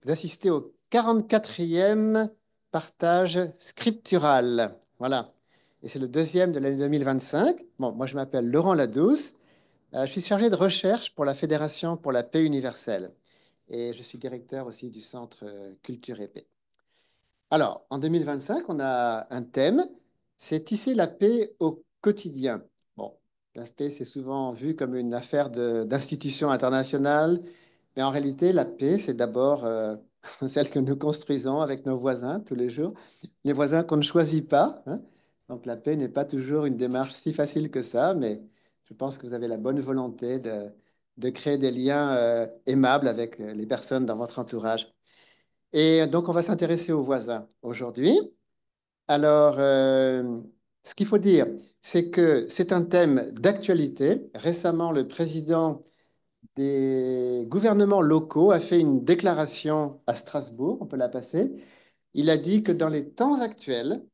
Vous assistez au 44e partage scriptural. Voilà. Et c'est le deuxième de l'année 2025. Bon, moi, je m'appelle Laurent Ladouce. Je suis chargé de recherche pour la Fédération pour la paix universelle. Et je suis directeur aussi du Centre Culture et Paix. Alors, en 2025, on a un thème, c'est tisser la paix au quotidien. Bon, la paix, c'est souvent vu comme une affaire d'institutions internationales, mais en réalité, la paix, c'est d'abord celle que nous construisons avec nos voisins tous les jours, les voisins qu'on ne choisit pas, hein. Donc la paix n'est pas toujours une démarche si facile que ça, mais je pense que vous avez la bonne volonté de créer des liens aimables avec les personnes dans votre entourage. Et donc, on va s'intéresser aux voisins aujourd'hui. Alors, ce qu'il faut dire, c'est que c'est un thème d'actualité. Récemment, le président des gouvernements locaux a fait une déclaration à Strasbourg, on peut la passer. Il a dit que dans les temps actuels,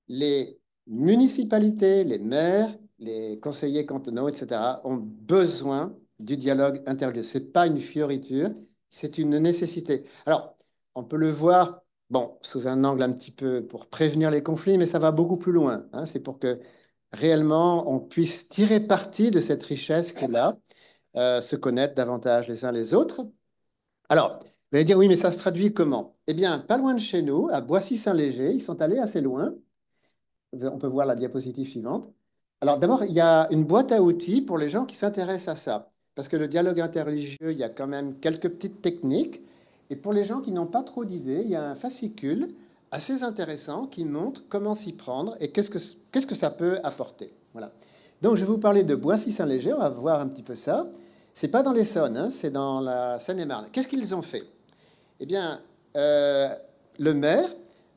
les municipalités, les maires, les conseillers cantonaux, etc., ont besoin du dialogue interreligieux. Ce n'est pas une fioriture, c'est une nécessité. Alors, on peut le voir, bon, sous un angle un petit peu pour prévenir les conflits, mais ça va beaucoup plus loin, hein. C'est pour que réellement on puisse tirer parti de cette richesse qu'il a, se connaître davantage les uns les autres. Alors, vous allez dire, oui, mais ça se traduit comment? Eh bien, pas loin de chez nous, à Boissy-Saint-Léger, ils sont allés assez loin. On peut voir la diapositive suivante. Alors, d'abord, il y a une boîte à outils pour les gens qui s'intéressent à ça. Parce que le dialogue interreligieux, il y a quand même quelques petites techniques. Et pour les gens qui n'ont pas trop d'idées, il y a un fascicule assez intéressant qui montre comment s'y prendre et qu'est-ce que ça peut apporter. Voilà. Donc, je vais vous parler de Boissy-Saint-Léger. On va voir un petit peu ça. C'est pas dans l'Essonne, hein, c'est dans la Seine-et-Marne. Qu'est-ce qu'ils ont fait? Eh bien, le maire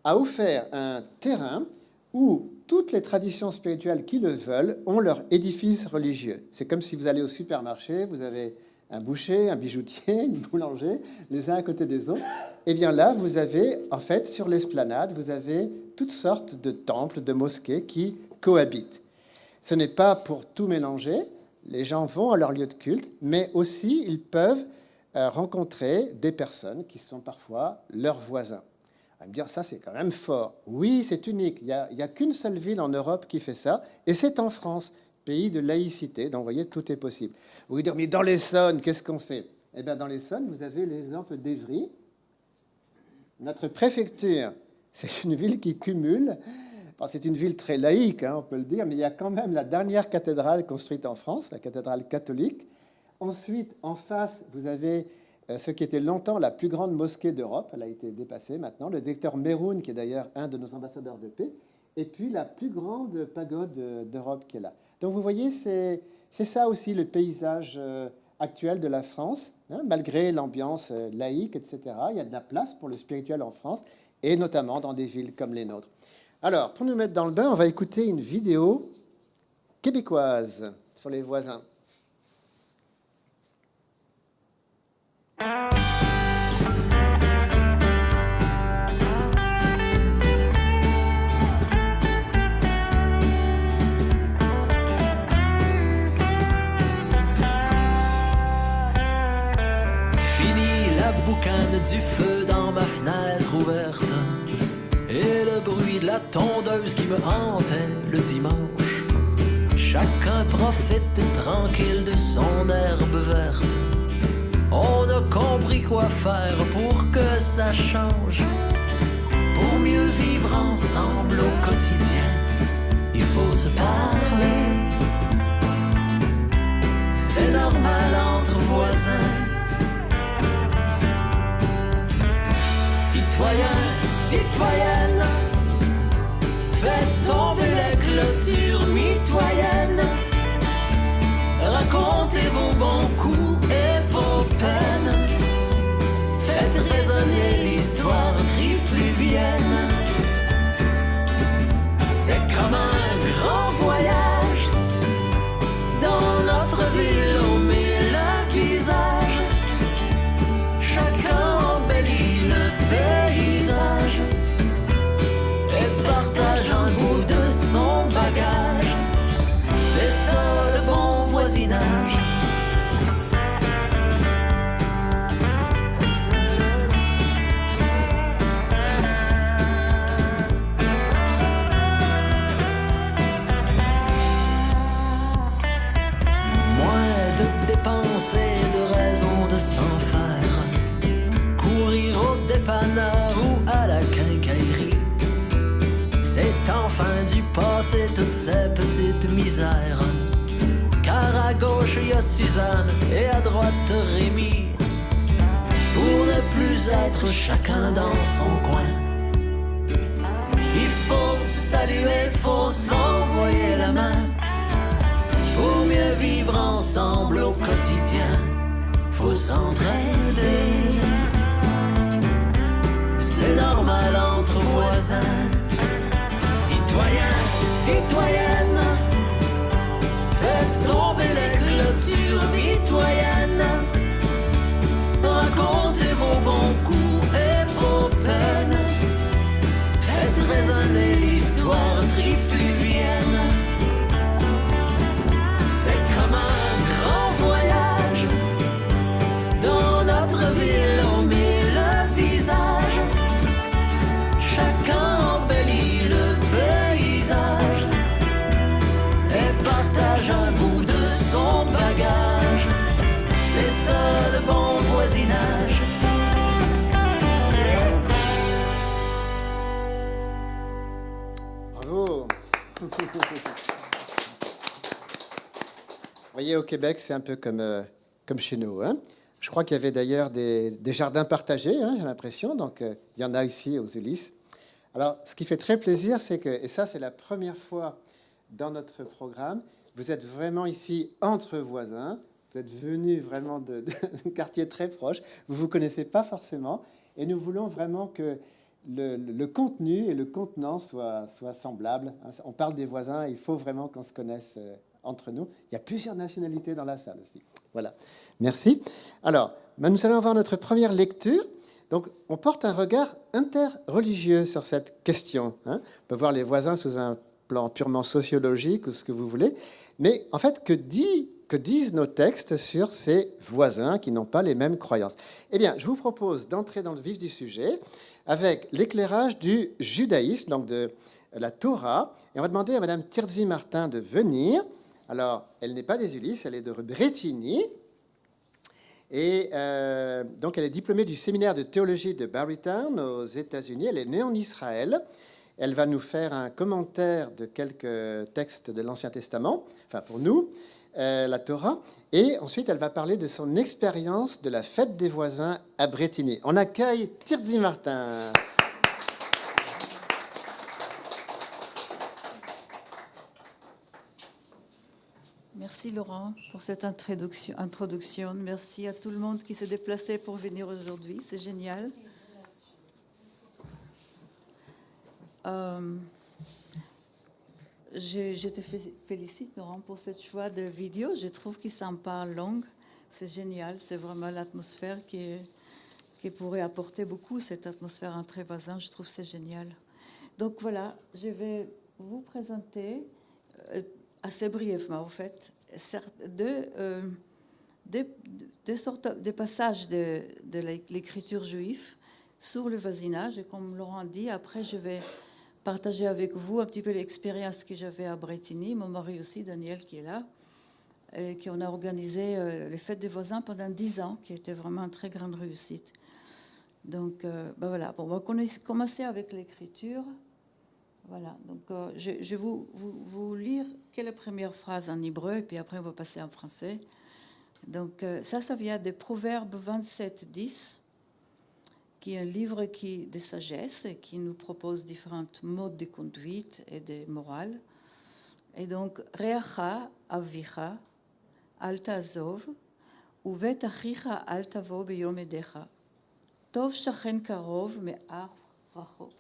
a offert un terrain où toutes les traditions spirituelles qui le veulent ont leur édifice religieux. C'est comme si vous allez au supermarché, vous avez un boucher, un bijoutier, une boulanger, les uns à côté des autres. Eh bien là, vous avez, en fait, sur l'esplanade, vous avez toutes sortes de temples, de mosquées qui cohabitent. Ce n'est pas pour tout mélanger. Les gens vont à leur lieu de culte, mais aussi ils peuvent rencontrer des personnes qui sont parfois leurs voisins. On va me dire, ça c'est quand même fort. Oui, c'est unique. Il n'y a qu'une seule ville en Europe qui fait ça, et c'est en France, pays de laïcité. Donc vous voyez, tout est possible. Vous allez dire, mais dans l'Essonne, qu'est-ce qu'on fait? Eh bien, dans l'Essonne, vous avez l'exemple d'Évry. Notre préfecture, c'est une ville qui cumule. Enfin, c'est une ville très laïque, hein, on peut le dire, mais il y a quand même la dernière cathédrale construite en France, la cathédrale catholique. Ensuite, en face, vous avez ce qui était longtemps la plus grande mosquée d'Europe. Elle a été dépassée maintenant. Le docteur Meroun, qui est d'ailleurs un de nos ambassadeurs de paix. Et puis la plus grande pagode d'Europe qui est là. Donc vous voyez, c'est ça aussi le paysage actuel de la France, hein, malgré l'ambiance laïque, etc. Il y a de la place pour le spirituel en France, et notamment dans des villes comme les nôtres. Alors, pour nous mettre dans le bain, on va écouter une vidéo québécoise sur les voisins. Fini la boucane du feu dans ma fenêtre ouverte et le bruit de la tondeuse qui me hantait le dimanche. Chacun profite tranquille de son herbe verte. On a compris quoi faire pour que ça change. Pour mieux vivre ensemble au quotidien, il faut se parler. C'est normal entre voisins. Citoyens, citoyennes, faites tomber les clôtures mitoyennes. Racontez vos bons coups et vos peines. Faites résonner l'histoire trifluvienne. C'est comme un grand voyage dans notre ville aux mille visages. Chacun embellit le paysage et partage un bout de son bagage. C'est ça le bon voisinage. dépanneur ou à la quincaillerie. C'est enfin du passé toutes ces petites misères. Car à gauche il y a Suzanne et à droite Rémi. Pour ne plus être chacun dans son coin, il faut se saluer, faut s'envoyer la main. Pour mieux vivre ensemble au quotidien, faut s'entraider. C'est normal entre voisins. Citoyens, citoyennes, faites tomber les clôtures mitoyennes. Racontez vos bons coups et vos peines. Faites résonner l'histoire trifluvienne. C'est comme un grand voyage dans notre ville aux mille visages. Chacun embellit le paysage et partage un bout de son bagage. C'est ça le bon voisinage. Bravo. Vous voyez, au Québec, c'est un peu comme chez nous, hein. Je crois qu'il y avait d'ailleurs des jardins partagés, hein, j'ai l'impression. Donc, il y en a ici aux Ulysses. Alors, ce qui fait très plaisir, c'est que, et ça, c'est la première fois dans notre programme, vous êtes vraiment ici entre voisins. Vous êtes venus vraiment d'un quartier très proche. Vous ne vous connaissez pas forcément. Et nous voulons vraiment que le contenu et le contenant soient semblables. On parle des voisins, il faut vraiment qu'on se connaisse entre nous. Il y a plusieurs nationalités dans la salle aussi. Voilà. Merci. Alors, nous allons avoir notre première lecture. Donc, on porte un regard interreligieux sur cette question. On peut voir les voisins sous un plan purement sociologique ou ce que vous voulez. Mais en fait, que disent nos textes sur ces voisins qui n'ont pas les mêmes croyances? Eh bien, je vous propose d'entrer dans le vif du sujet avec l'éclairage du judaïsme, donc de la Torah. Et on va demander à Madame Tirzi Martin de venir. Alors, elle n'est pas des Ulysses, elle est de Brétigny. Et donc, elle est diplômée du séminaire de théologie de Barrytown aux États-Unis. Elle est née en Israël. Elle va nous faire un commentaire de quelques textes de l'Ancien Testament, enfin pour nous, la Torah. Et ensuite, elle va parler de son expérience de la fête des voisins à Brétigny. On accueille Tirzi Martin. Merci Laurent pour cette introduction. Merci à tout le monde qui s'est déplacé pour venir aujourd'hui. C'est génial. Je te félicite Laurent pour cette choix de vidéo. Je trouve qu'il s'en parle longue. C'est génial. C'est vraiment l'atmosphère qui pourrait apporter beaucoup, cette atmosphère entre voisins. Je trouve que c'est génial. Donc voilà, je vais vous présenter assez brièvement, en fait, des passages de l'écriture juive sur le voisinage. Et comme Laurent dit, après, je vais partager avec vous un petit peu l'expérience que j'avais à Brétigny. Mon mari aussi, Daniel, qui est là, et qui on a organisé les fêtes des voisins pendant 10 ans, qui était vraiment une très grande réussite. Donc, voilà, bon, on va commencer avec l'écriture. Voilà, donc je vais vous lire la première phrase en hébreu, et puis après on va passer en français. Donc ça vient de Proverbes 27, 10, qui est un livre de sagesse et qui nous propose différents modes de conduite et de morale. Et donc, Reacha avicha al ta'azov, uvet achicha al tavo beyom edecha, tov shachen karov me'ar rachok.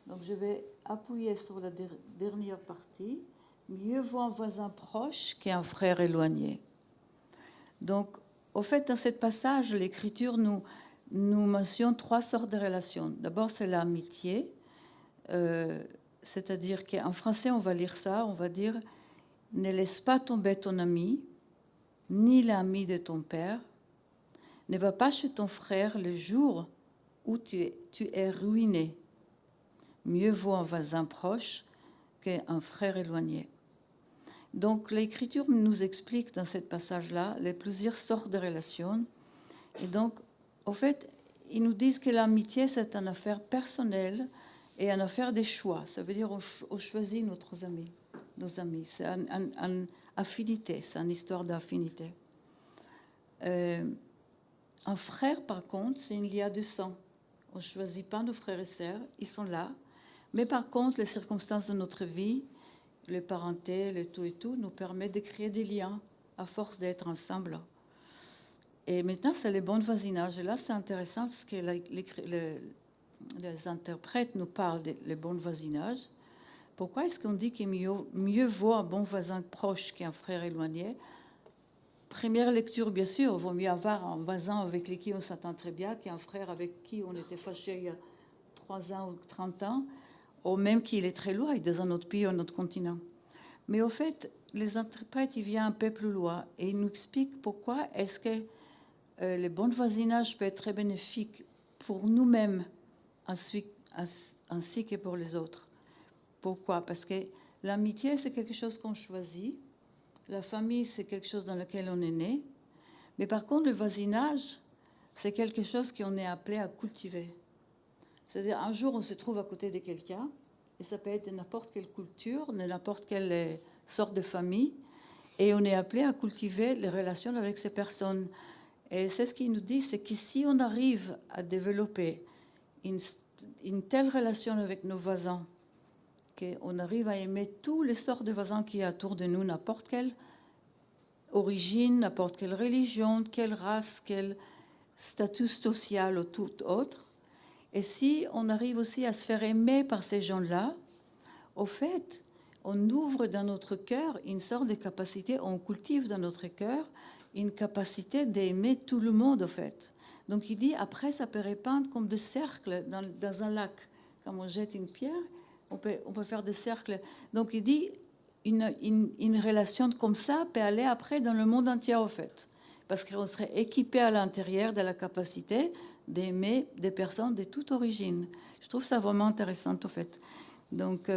Donc, je vais appuyer sur la dernière partie. Mieux vaut un voisin proche qu'un frère éloigné. Donc, au fait, dans ce passage, l'Écriture nous mentionne 3 sortes de relations. D'abord, c'est l'amitié, c'est-à-dire qu'en français, on va lire ça, on va dire « Ne laisse pas tomber ton ami, ni l'ami de ton père. Ne va pas chez ton frère le jour où tu es ruiné. Mieux vaut un voisin proche qu'un frère éloigné. » Donc, l'Écriture nous explique dans ce passage-là les plusieurs sortes de relations. Et donc, au fait, ils nous disent que l'amitié, c'est une affaire personnelle et une affaire des choix. Ça veut dire on choisit nos amis. C'est une affinité, c'est une histoire d'affinité. Un frère, par contre, c'est une lien de sang. On ne choisit pas nos frères et sœurs, ils sont là. Mais par contre, les circonstances de notre vie, les parentés, le tout et tout, nous permettent de créer des liens à force d'être ensemble. Et maintenant, c'est le bon voisinage. Et là, c'est intéressant parce que les interprètes nous parlent du bon voisinage. Pourquoi est-ce qu'on dit qu'il mieux vaut un bon voisin proche qu'un frère éloigné? Première lecture, bien sûr, il vaut mieux avoir un voisin avec qui on s'entend très bien qu'un frère avec qui on était fâché il y a 3 ans ou 30 ans, ou même qu'il est très loin, dans un autre pays ou un autre continent. Mais au fait, les interprètes, ils viennent un peu plus loin et ils nous expliquent pourquoi est-ce que le bon voisinage peut être très bénéfique pour nous-mêmes ainsi que pour les autres. Pourquoi? Parce que l'amitié, c'est quelque chose qu'on choisit. La famille, c'est quelque chose dans lequel on est né. Mais par contre, le voisinage, c'est quelque chose qu'on est appelé à cultiver. C'est-à-dire, un jour, on se trouve à côté de quelqu'un, et ça peut être de n'importe quelle culture, de n'importe quelle sorte de famille, et on est appelé à cultiver les relations avec ces personnes. Et c'est ce qu'il nous dit, c'est que si on arrive à développer une telle relation avec nos voisins, qu'on arrive à aimer tous les sortes de voisins qui y a autour de nous, n'importe quelle origine, n'importe quelle religion, quelle race, quel statut social ou tout autre. Et si on arrive aussi à se faire aimer par ces gens-là, au fait, on ouvre dans notre cœur une sorte de capacité, on cultive dans notre cœur une capacité d'aimer tout le monde, au fait. Donc il dit, après, ça peut répandre comme des cercles dans un lac. Quand on jette une pierre, on peut faire des cercles. Donc il dit, une relation comme ça peut aller après dans le monde entier, au fait. Parce qu'on serait équipé à l'intérieur de la capacité d'aimer des personnes de toute origine. Je trouve ça vraiment intéressant, au fait. Donc,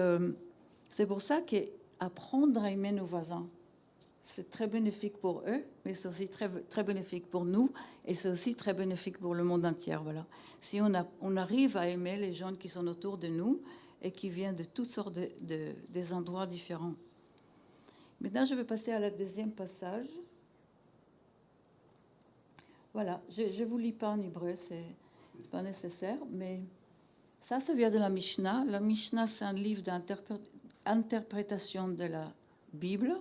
c'est pour ça qu'apprendre à aimer nos voisins, c'est très bénéfique pour eux, mais c'est aussi très, très bénéfique pour nous, et c'est aussi très bénéfique pour le monde entier. Voilà. Si on arrive à aimer les gens qui sont autour de nous et qui viennent de toutes sortes des endroits différents. Maintenant, je vais passer à la deuxième passage. Voilà, je ne vous lis pas en hébreu, c'est pas nécessaire, mais ça vient de la Mishnah. La Mishnah, c'est un livre d'interprétation de la Bible.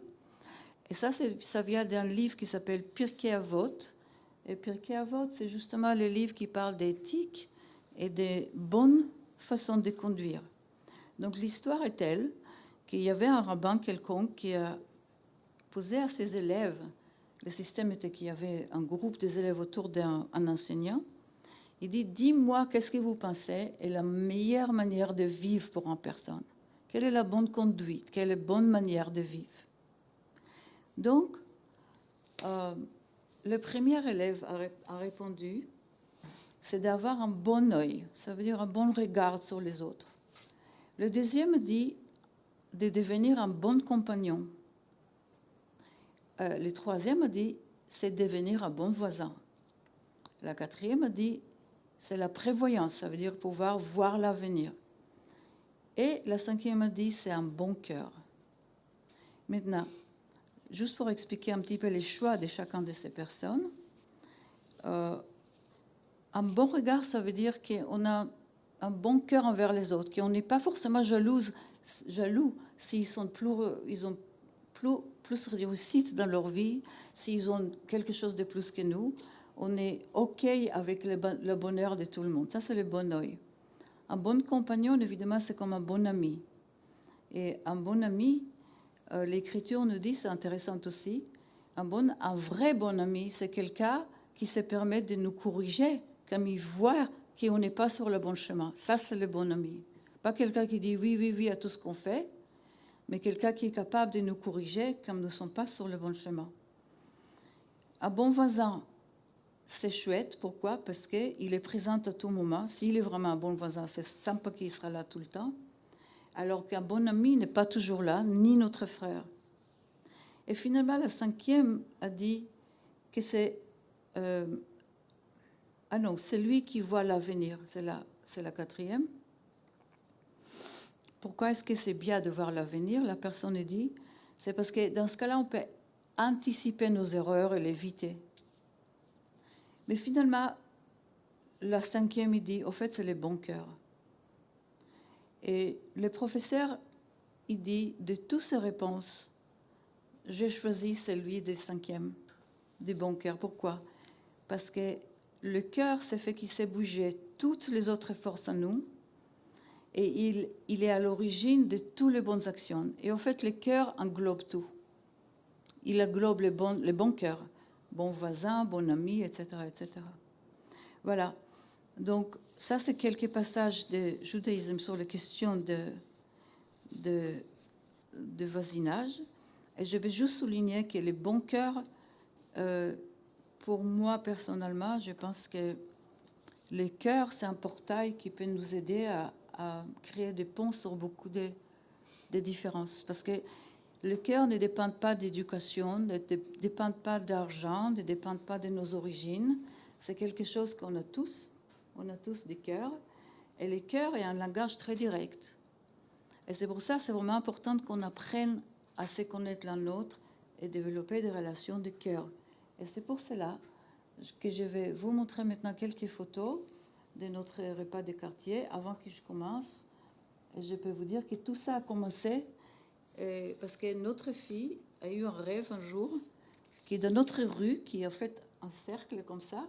Et ça vient d'un livre qui s'appelle Pirkei Avot. Et Pirkei Avot, c'est justement le livre qui parle d'éthique et des bonnes façons de conduire. Donc l'histoire est telle qu'il y avait un rabbin quelconque qui a posé à ses élèves, le système était qu'il y avait un groupe des élèves autour d'un enseignant. Il dit, dis-moi, qu'est-ce que vous pensez est la meilleure manière de vivre pour une personne? Quelle est la bonne conduite? Quelle est la bonne manière de vivre? Donc, le premier élève a répondu, c'est d'avoir un bon œil, ça veut dire un bon regard sur les autres. Le deuxième dit de devenir un bon compagnon. Le troisième a dit, c'est devenir un bon voisin. La quatrième a dit, c'est la prévoyance, ça veut dire pouvoir voir l'avenir. Et la cinquième a dit, c'est un bon cœur. Maintenant, juste pour expliquer un petit peu les choix de chacun de ces personnes, un bon regard, ça veut dire qu'on a un bon cœur envers les autres, qu'on n'est pas forcément jaloux s'ils ont plus réussite dans leur vie, s'ils ont quelque chose de plus que nous. On est OK avec le bonheur de tout le monde. Ça, c'est le bon œil. Un bon compagnon, évidemment, c'est comme un bon ami. Et un bon ami, l'Écriture nous dit, c'est intéressant aussi, un vrai bon ami, c'est quelqu'un qui se permet de nous corriger quand il voit qu'on n'est pas sur le bon chemin. Ça, c'est le bon ami. Pas quelqu'un qui dit oui, oui, oui à tout ce qu'on fait, mais quelqu'un qui est capable de nous corriger quand nous ne sommes pas sur le bon chemin. Un bon voisin, c'est chouette. Pourquoi? Parce qu'il est présent à tout moment. S'il est vraiment un bon voisin, c'est sympa qu'il sera là tout le temps. Alors qu'un bon ami n'est pas toujours là, ni notre frère. Et finalement, la cinquième a dit que c'est Ah non, c'est lui qui voit l'avenir. C'est la quatrième. Pourquoi est-ce que c'est bien de voir l'avenir? La personne dit, c'est parce que dans ce cas-là, on peut anticiper nos erreurs et l'éviter. Mais finalement, la cinquième, il dit, au fait, c'est les bons cœurs. Et le professeur, il dit, de toutes ces réponses, j'ai choisi celui des cinquièmes, des bons cœurs. Pourquoi? Parce que le cœur, c'est fait qu'il sait bouger toutes les autres forces en nous, et il est à l'origine de toutes les bonnes actions. Et en fait, le cœur englobe tout. Il englobe les bons cœurs, bons voisins, bons amis, etc., etc. Voilà. Donc, ça, c'est quelques passages de judaïsme sur les questions de voisinage. Et je vais juste souligner que les bons cœurs, pour moi, personnellement, je pense que le cœur, c'est un portail qui peut nous aider à créer des ponts sur beaucoup de différences. Parce que le cœur ne dépend pas d'éducation, ne dépend pas d'argent, ne dépend pas de nos origines. C'est quelque chose qu'on a tous. On a tous des cœurs. Et le cœur est un langage très direct. Et c'est pour ça que c'est vraiment important qu'on apprenne à se connaître l'un l'autre et développer des relations de cœur. Et c'est pour cela que je vais vous montrer maintenant quelques photos de notre repas de quartier avant que je commence. Et je peux vous dire que tout ça a commencé parce que notre fille a eu un rêve un jour qui est dans notre rue, qui est en fait un cercle comme ça.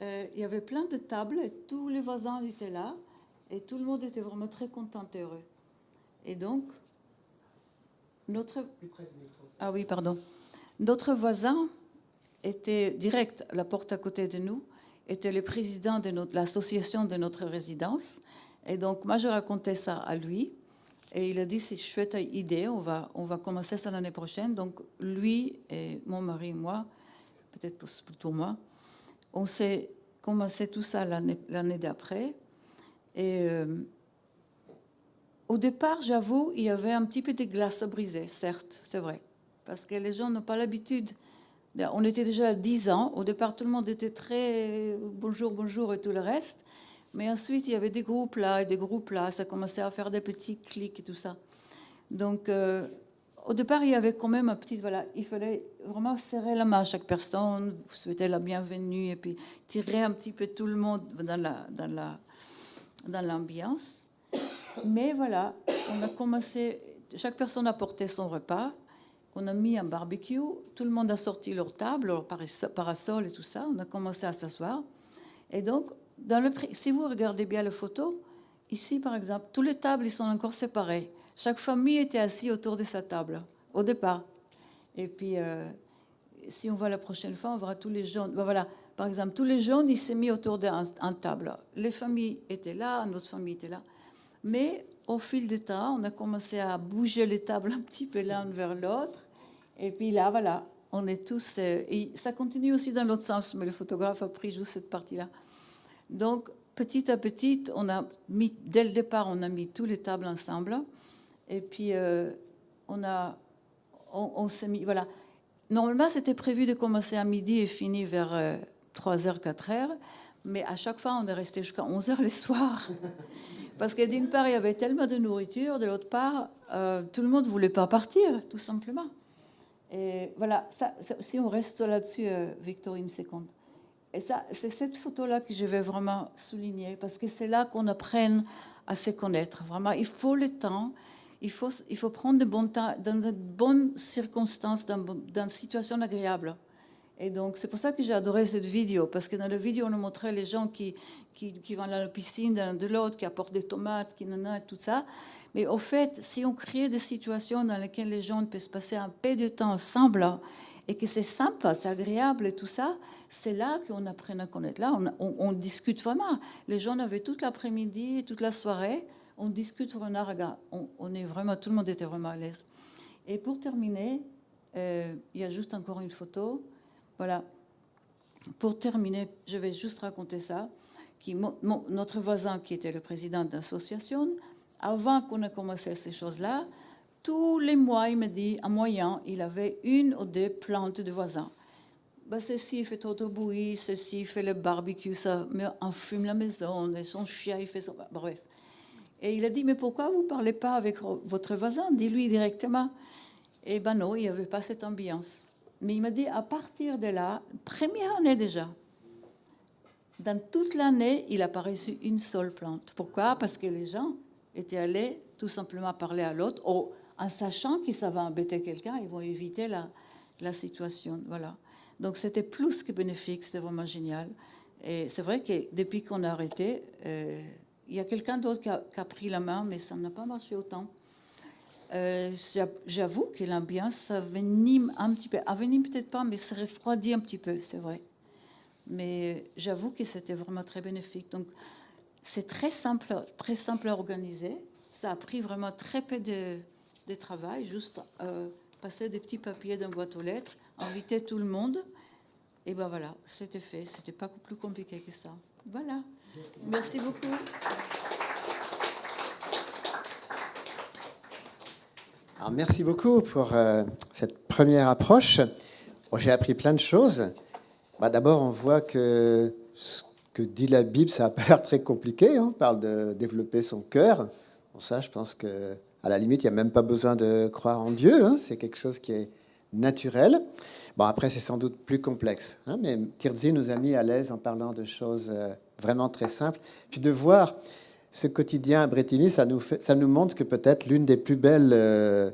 Il y avait plein de tables et tous les voisins étaient là et tout le monde était vraiment très content et heureux. Et donc, ah oui, pardon. Notre voisin était direct à la porte à côté de nous, était le président de l'association de notre résidence. Et donc, moi, je racontais ça à lui. Et il a dit, c'est une chouette idée, on va commencer ça l'année prochaine. Donc, lui et mon mari et moi, peut-être plutôt moi, on s'est commencé tout ça l'année d'après. Et au départ, j'avoue, il y avait un petit peu de glace à briser, certes, c'est vrai. Parce que les gens n'ont pas l'habitude. On était déjà à 10 ans. Au départ, tout le monde était très bonjour, bonjour et tout le reste. Mais ensuite, il y avait des groupes là et des groupes là. Ça commençait à faire des petits clics et tout ça. Donc, au départ, il y avait quand même un petit... Voilà, il fallait vraiment serrer la main à chaque personne, vous souhaiter la bienvenue et puis tirer un petit peu tout le monde dans l'ambiance. Mais voilà, on a commencé... Chaque personne a porté son repas. On a mis un barbecue. Tout le monde a sorti leur table, leur parasol et tout ça. On a commencé à s'asseoir. Et donc, si vous regardez bien la photo, ici, par exemple, toutes les tables, ils sont encore séparées. Chaque famille était assise autour de sa table, au départ. Et puis, si on voit la prochaine fois, on verra tous les jeunes. Ben voilà, par exemple, tous les jeunes, ils s'est mis autour d'une table. Les familles étaient là, notre famille était là. Mais au fil du temps, on a commencé à bouger les tables un petit peu l'un vers l'autre. Et puis là, voilà, on est tous... et ça continue aussi dans l'autre sens, mais le photographe a pris juste cette partie-là. Donc, petit à petit, on a mis, dès le départ, on a mis toutes les tables ensemble. Et puis, on s'est mis... Voilà. Normalement, c'était prévu de commencer à midi et finir vers 3h, 4h. Mais à chaque fois, on est resté jusqu'à 11h le soir. Parce que d'une part, il y avait tellement de nourriture. De l'autre part, tout le monde ne voulait pas partir, tout simplement. Et voilà, si on reste là-dessus, Victorine, une seconde. Et ça, c'est cette photo-là que je vais vraiment souligner, parce que c'est là qu'on apprenne à se connaître. Vraiment, il faut le temps, il faut prendre de bon temps, dans de bonnes circonstances, dans une situation agréable. Et donc, c'est pour ça que j'ai adoré cette vidéo, parce que dans la vidéo, on nous montrait les gens qui vont à la piscine de l'autre, qui apportent des tomates, qui et tout ça. Mais au fait, si on crée des situations dans lesquelles les gens peuvent se passer un peu de temps ensemble et que c'est sympa, c'est agréable et tout ça, c'est là qu'on apprend à connaître. Là, on discute vraiment. Les gens avaient toute l'après-midi, toute la soirée, on discute vraiment, regarde, on est vraiment, tout le monde était vraiment à l'aise. Et pour terminer, il y a juste encore une photo. Voilà. Pour terminer, je vais juste raconter ça. Notre voisin, qui était le président de l'association, avant qu'on ait commencé ces choses-là, tous les mois, il me dit, en moyen, il avait une ou deux plantes de voisins. bah, ceci, il fait trop de bruit, ceci, il fait le barbecue, ça enfume la maison, et son chien, il fait son... Bref. Et il a dit, mais pourquoi vous ne parlez pas avec votre voisin? Dis-lui directement. Et ben non, il n'y avait pas cette ambiance. Mais il m'a dit, à partir de là, première année déjà, dans toute l'année, il n'a pas reçu une seule plainte. Pourquoi? Parce que les gens étaient allés tout simplement parler à l'autre, en sachant que ça va embêter quelqu'un, ils vont éviter la situation. Voilà. Donc c'était plus que bénéfique, c'était vraiment génial. Et c'est vrai que depuis qu'on a arrêté, il y a quelqu'un d'autre qui a pris la main, mais ça n'a pas marché autant. J'avoue que l'ambiance avenime un petit peu. Avenime peut-être pas, mais ça refroidit un petit peu, c'est vrai. Mais j'avoue que c'était vraiment très bénéfique. Donc c'est très simple à organiser. Ça a pris vraiment très peu de travail, juste passer des petits papiers dans boîte aux lettres, inviter tout le monde. Et ben voilà, c'était fait. C'était pas plus compliqué que ça. Voilà. Merci beaucoup. Alors, merci beaucoup pour cette première approche. Bon, j'ai appris plein de choses. Bah, d'abord, on voit que ce que dit la Bible, ça n'a pas l'air très compliqué. On parle de développer son cœur. Bon, ça, je pense qu'à la limite, il n'y a même pas besoin de croire en Dieu. C'est quelque chose qui est naturel. Bon, après, c'est sans doute plus complexe. Mais Tirzi nous a mis à l'aise en parlant de choses vraiment très simples. Puis de voir ce quotidien à Brétigny, ça nous montre que peut-être l'une des plus belles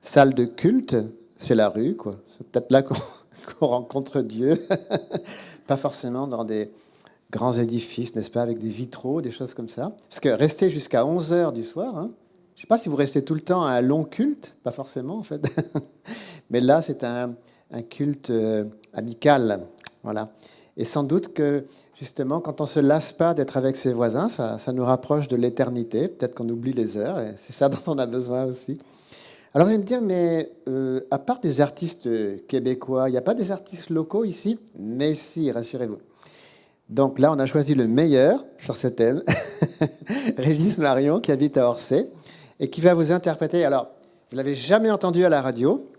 salles de culte, c'est la rue, quoi. C'est peut-être là qu'on rencontre Dieu. Pas forcément dans des grands édifices, n'est-ce pas, avec des vitraux, des choses comme ça. Parce que rester jusqu'à 11h du soir, je ne sais pas si vous restez tout le temps à un long culte, pas forcément en fait. Mais là, c'est un culte amical. Voilà. Et sans doute que, justement, quand on ne se lasse pas d'être avec ses voisins, ça nous rapproche de l'éternité. Peut-être qu'on oublie les heures, et c'est ça dont on a besoin aussi. Alors, vous allez me dire, mais à part des artistes québécois, il n'y a pas des artistes locaux ici? Mais si, rassurez-vous. Donc là, on a choisi le meilleur sur ce thème, Régis Marion, qui habite à Orsay, et qui va vous interpréter. Alors, vous ne l'avez jamais entendu à la radio,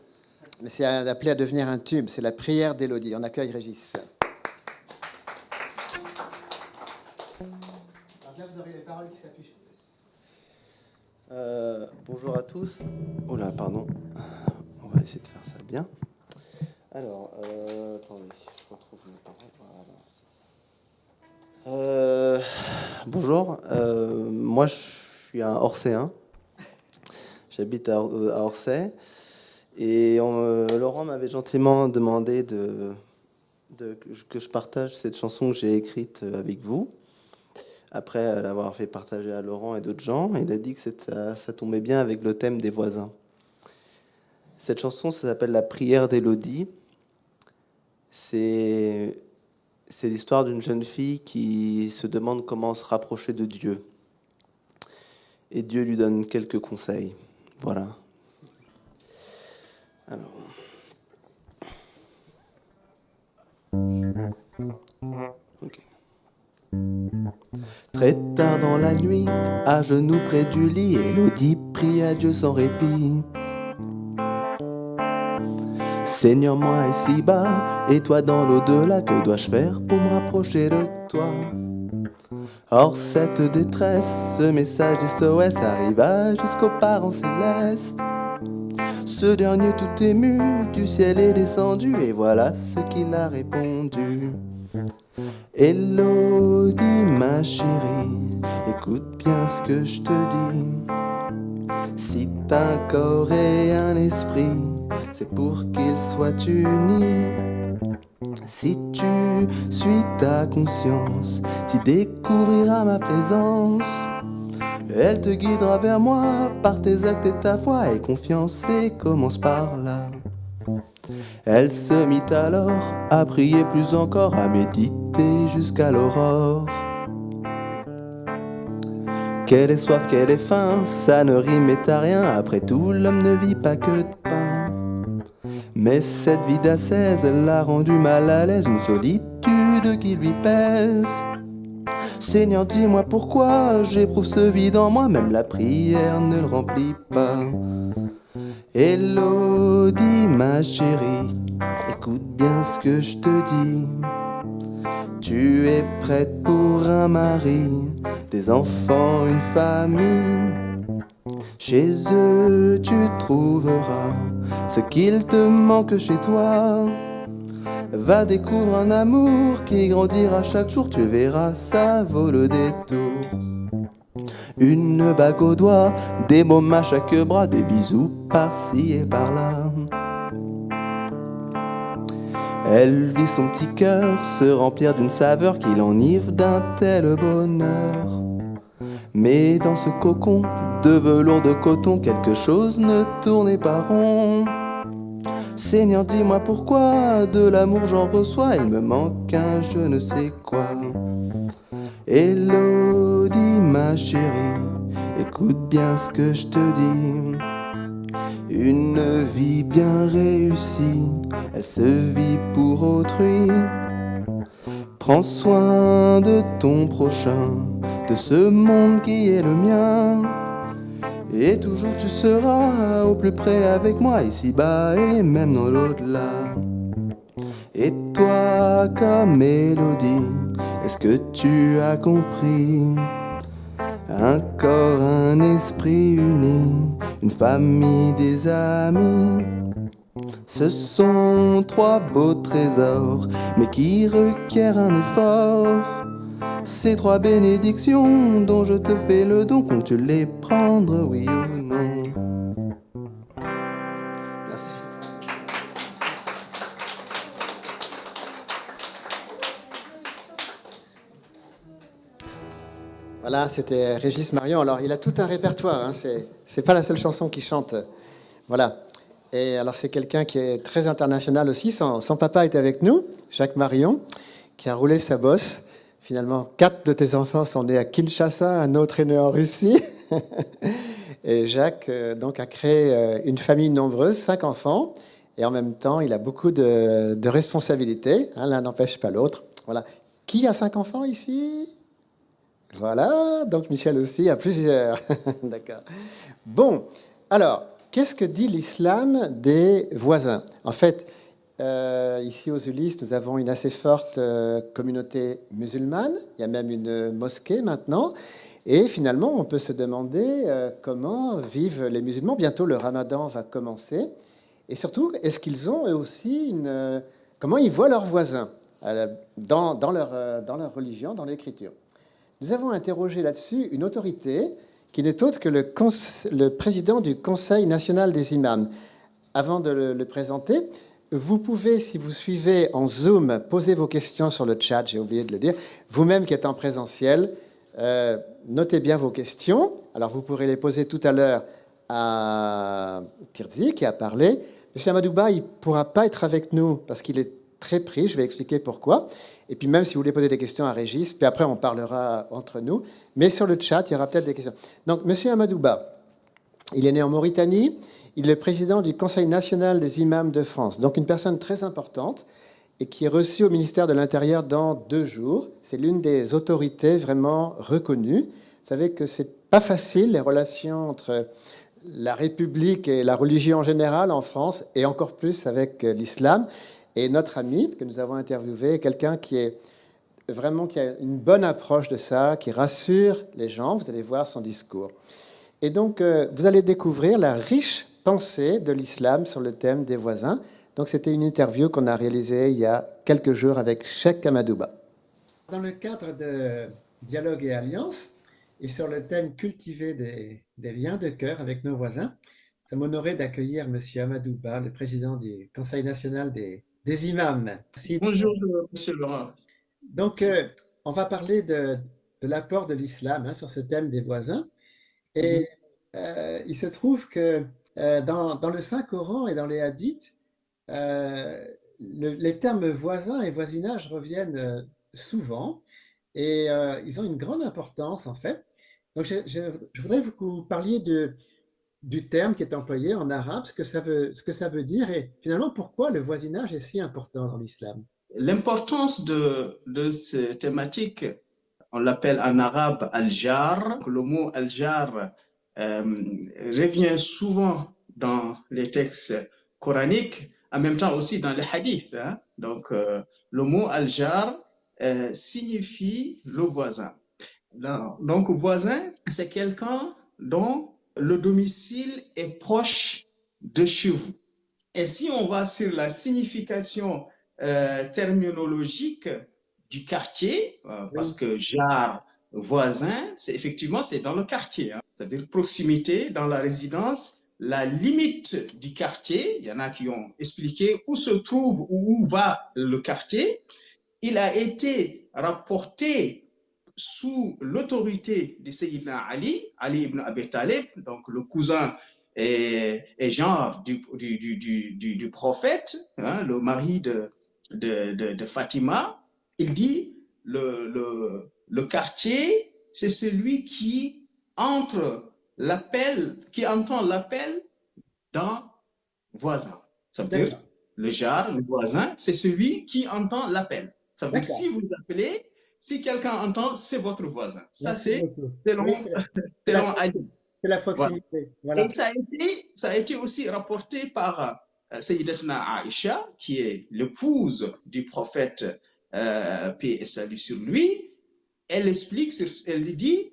mais c'est appelé à devenir un tube. C'est la prière d'Élodie. On accueille Régis. Alors là, vous aurez les paroles qui s'affichent. Bonjour à tous. Oh là, pardon. On va essayer de faire ça bien. Alors, attendez, je retrouve mes paroles. Voilà. Bonjour. Moi, je suis un Orséen. J'habite à Orsay. Et Laurent m'avait gentiment demandé que je partage cette chanson que j'ai écrite avec vous. Après l'avoir fait partager à Laurent et d'autres gens, il a dit que ça tombait bien avec le thème des voisins. Cette chanson, ça s'appelle La prière d'Élodie. C'est l'histoire d'une jeune fille qui se demande comment se rapprocher de Dieu. Et Dieu lui donne quelques conseils. Voilà. Alors... Ok. Très tard dans la nuit, à genoux près du lit, Élodie prie à Dieu sans répit. Seigneur, moi ici-bas, et toi dans l'au-delà, que dois-je faire pour me rapprocher de toi? Or cette détresse, ce message d'SOS arriva jusqu'aux parents célestes. Ce dernier tout ému, du ciel est descendu, et voilà ce qu'il a répondu. Élodie, ma chérie, écoute bien ce que je te dis. Si t'as un corps et un esprit, c'est pour qu'ils soient unis. Si tu suis ta conscience, tu découvriras ma présence. Elle te guidera vers moi par tes actes et ta foi, et confiance et commence par là. Elle se mit alors à prier plus encore, à méditer jusqu'à l'aurore. Qu'elle ait soif, qu'elle ait faim, ça ne rimait à rien. Après tout, l'homme ne vit pas que de pain. Mais cette vie d'ascèse l'a rendu mal à l'aise, une solitude qui lui pèse. Seigneur, dis-moi pourquoi j'éprouve ce vide en moi, même la prière ne le remplit pas. Élodie, ma chérie, écoute bien ce que je te dis. Tu es prête pour un mari, des enfants, une famille. Chez eux tu trouveras ce qu'il te manque chez toi. Va découvrir un amour qui grandira chaque jour, tu verras, ça vaut le détour. Une bague au doigt, des mômes à chaque bras, des bisous par-ci et par-là. Elle vit son petit cœur se remplir d'une saveur qui l'enivre d'un tel bonheur. Mais dans ce cocon de velours de coton, quelque chose ne tournait pas rond. Seigneur, dis-moi pourquoi de l'amour j'en reçois, il me manque un je ne sais quoi. Élodie, ma chérie, écoute bien ce que je te dis. Une vie bien réussie, elle se vit pour autrui. Prends soin de ton prochain, de ce monde qui est le mien. Et toujours tu seras au plus près avec moi, ici-bas et même dans l'au-delà. Et toi, comme Élodie, est-ce que tu as compris? Un corps, un esprit uni, une famille, des amis. Ce sont trois beaux trésors, mais qui requièrent un effort. Ces trois bénédictions dont je te fais le don, comptes-tu les prendre, oui ou non? Merci. Voilà, c'était Régis Marion. Alors, il a tout un répertoire, hein. C'est pas la seule chanson qu'il chante. Voilà. Et alors, c'est quelqu'un qui est très international aussi. Son papa est avec nous, Jacques Marion, qui a roulé sa bosse. Finalement, 4 de tes enfants sont nés à Kinshasa, un autre est né en Russie. Et Jacques, donc, a créé une famille nombreuse, 5 enfants. Et en même temps, il a beaucoup de responsabilités. Hein, l'un n'empêche pas l'autre. Voilà. Qui a 5 enfants ici? Voilà. Donc, Michel aussi a plusieurs. D'accord. Bon. Alors, qu'est-ce que dit l'islam des voisins? En fait, ici aux Ulysses, nous avons une assez forte communauté musulmane. Il y a même une mosquée maintenant. Et finalement, on peut se demander comment vivent les musulmans. Bientôt, le ramadan va commencer. Et surtout, est-ce qu'ils ont eux aussi comment ils voient leurs voisins dans leur religion, dans l'écriture? Nous avons interrogé là-dessus une autorité qui n'est autre que le président du Conseil national des imams. Avant de le présenter, vous pouvez, si vous suivez en Zoom, poser vos questions sur le chat, j'ai oublié de le dire. Vous-même qui êtes en présentiel, notez bien vos questions. Alors, vous pourrez les poser tout à l'heure à Tirzi, qui a parlé. M. Amadouba, il ne pourra pas être avec nous parce qu'il est très pris. Je vais expliquer pourquoi. Et puis même si vous voulez poser des questions à Régis, puis après on parlera entre nous. Mais sur le chat, il y aura peut-être des questions. Donc, M. Amadouba, il est né en Mauritanie. Il est le président du Conseil national des imams de France. Donc, une personne très importante et qui est reçue au ministère de l'Intérieur dans 2 jours. C'est l'une des autorités vraiment reconnues. Vous savez que c'est pas facile, les relations entre la République et la religion en général en France, et encore plus avec l'islam. Et notre ami que nous avons interviewé, quelqu'un qui a une bonne approche de ça, qui rassure les gens. Vous allez voir son discours. Et donc, vous allez découvrir la riche pensée de l'islam sur le thème des voisins. Donc, c'était une interview qu'on a réalisée il y a quelques jours avec Cheikh Amadouba. Dans le cadre de Dialogue et Alliance, et sur le thème cultiver des liens de cœur avec nos voisins, ça m'honorait d'accueillir M. Amadouba, le président du Conseil national des imams. Merci. Bonjour, M. Laurent. Donc, on va parler de l'apport de l'islam sur ce thème des voisins. Et il se trouve que dans le Saint-Coran et dans les hadiths, les termes voisin et voisinage reviennent souvent et ils ont une grande importance en fait. Donc je voudrais que vous parliez du terme qui est employé en arabe, ce que ça veut dire et finalement pourquoi le voisinage est si important dans l'islam. L'importance de cette thématique, on l'appelle en arabe al-jar. Le mot al-jar revient souvent dans les textes coraniques en même temps aussi dans les hadiths. Hein. Donc, le mot al-jar signifie le voisin. Donc, voisin, c'est quelqu'un dont le domicile est proche de chez vous. Et si on va sur la signification terminologique du quartier, parce que jar, voisin, c'est effectivement, c'est dans le quartier, hein, c'est-à-dire proximité, dans la résidence, la limite du quartier. Il y en a qui ont expliqué où se trouve ou où va le quartier. Il a été rapporté sous l'autorité de Sayyidina Ali, Ali ibn Abi Talib, donc le cousin et genre du prophète, hein, le mari de Fatima. Il dit le quartier, c'est celui qui entend l'appel d'un voisin. Ça veut dire le jar, le voisin, c'est celui qui entend l'appel. Ça veut dire si vous appelez, si quelqu'un entend, c'est votre voisin. Ça, c'est la proximité. Voilà. Et ça a été aussi rapporté par Sayyidatuna Aïcha, qui est l'épouse du prophète, paix et salut sur lui. Elle explique, elle dit,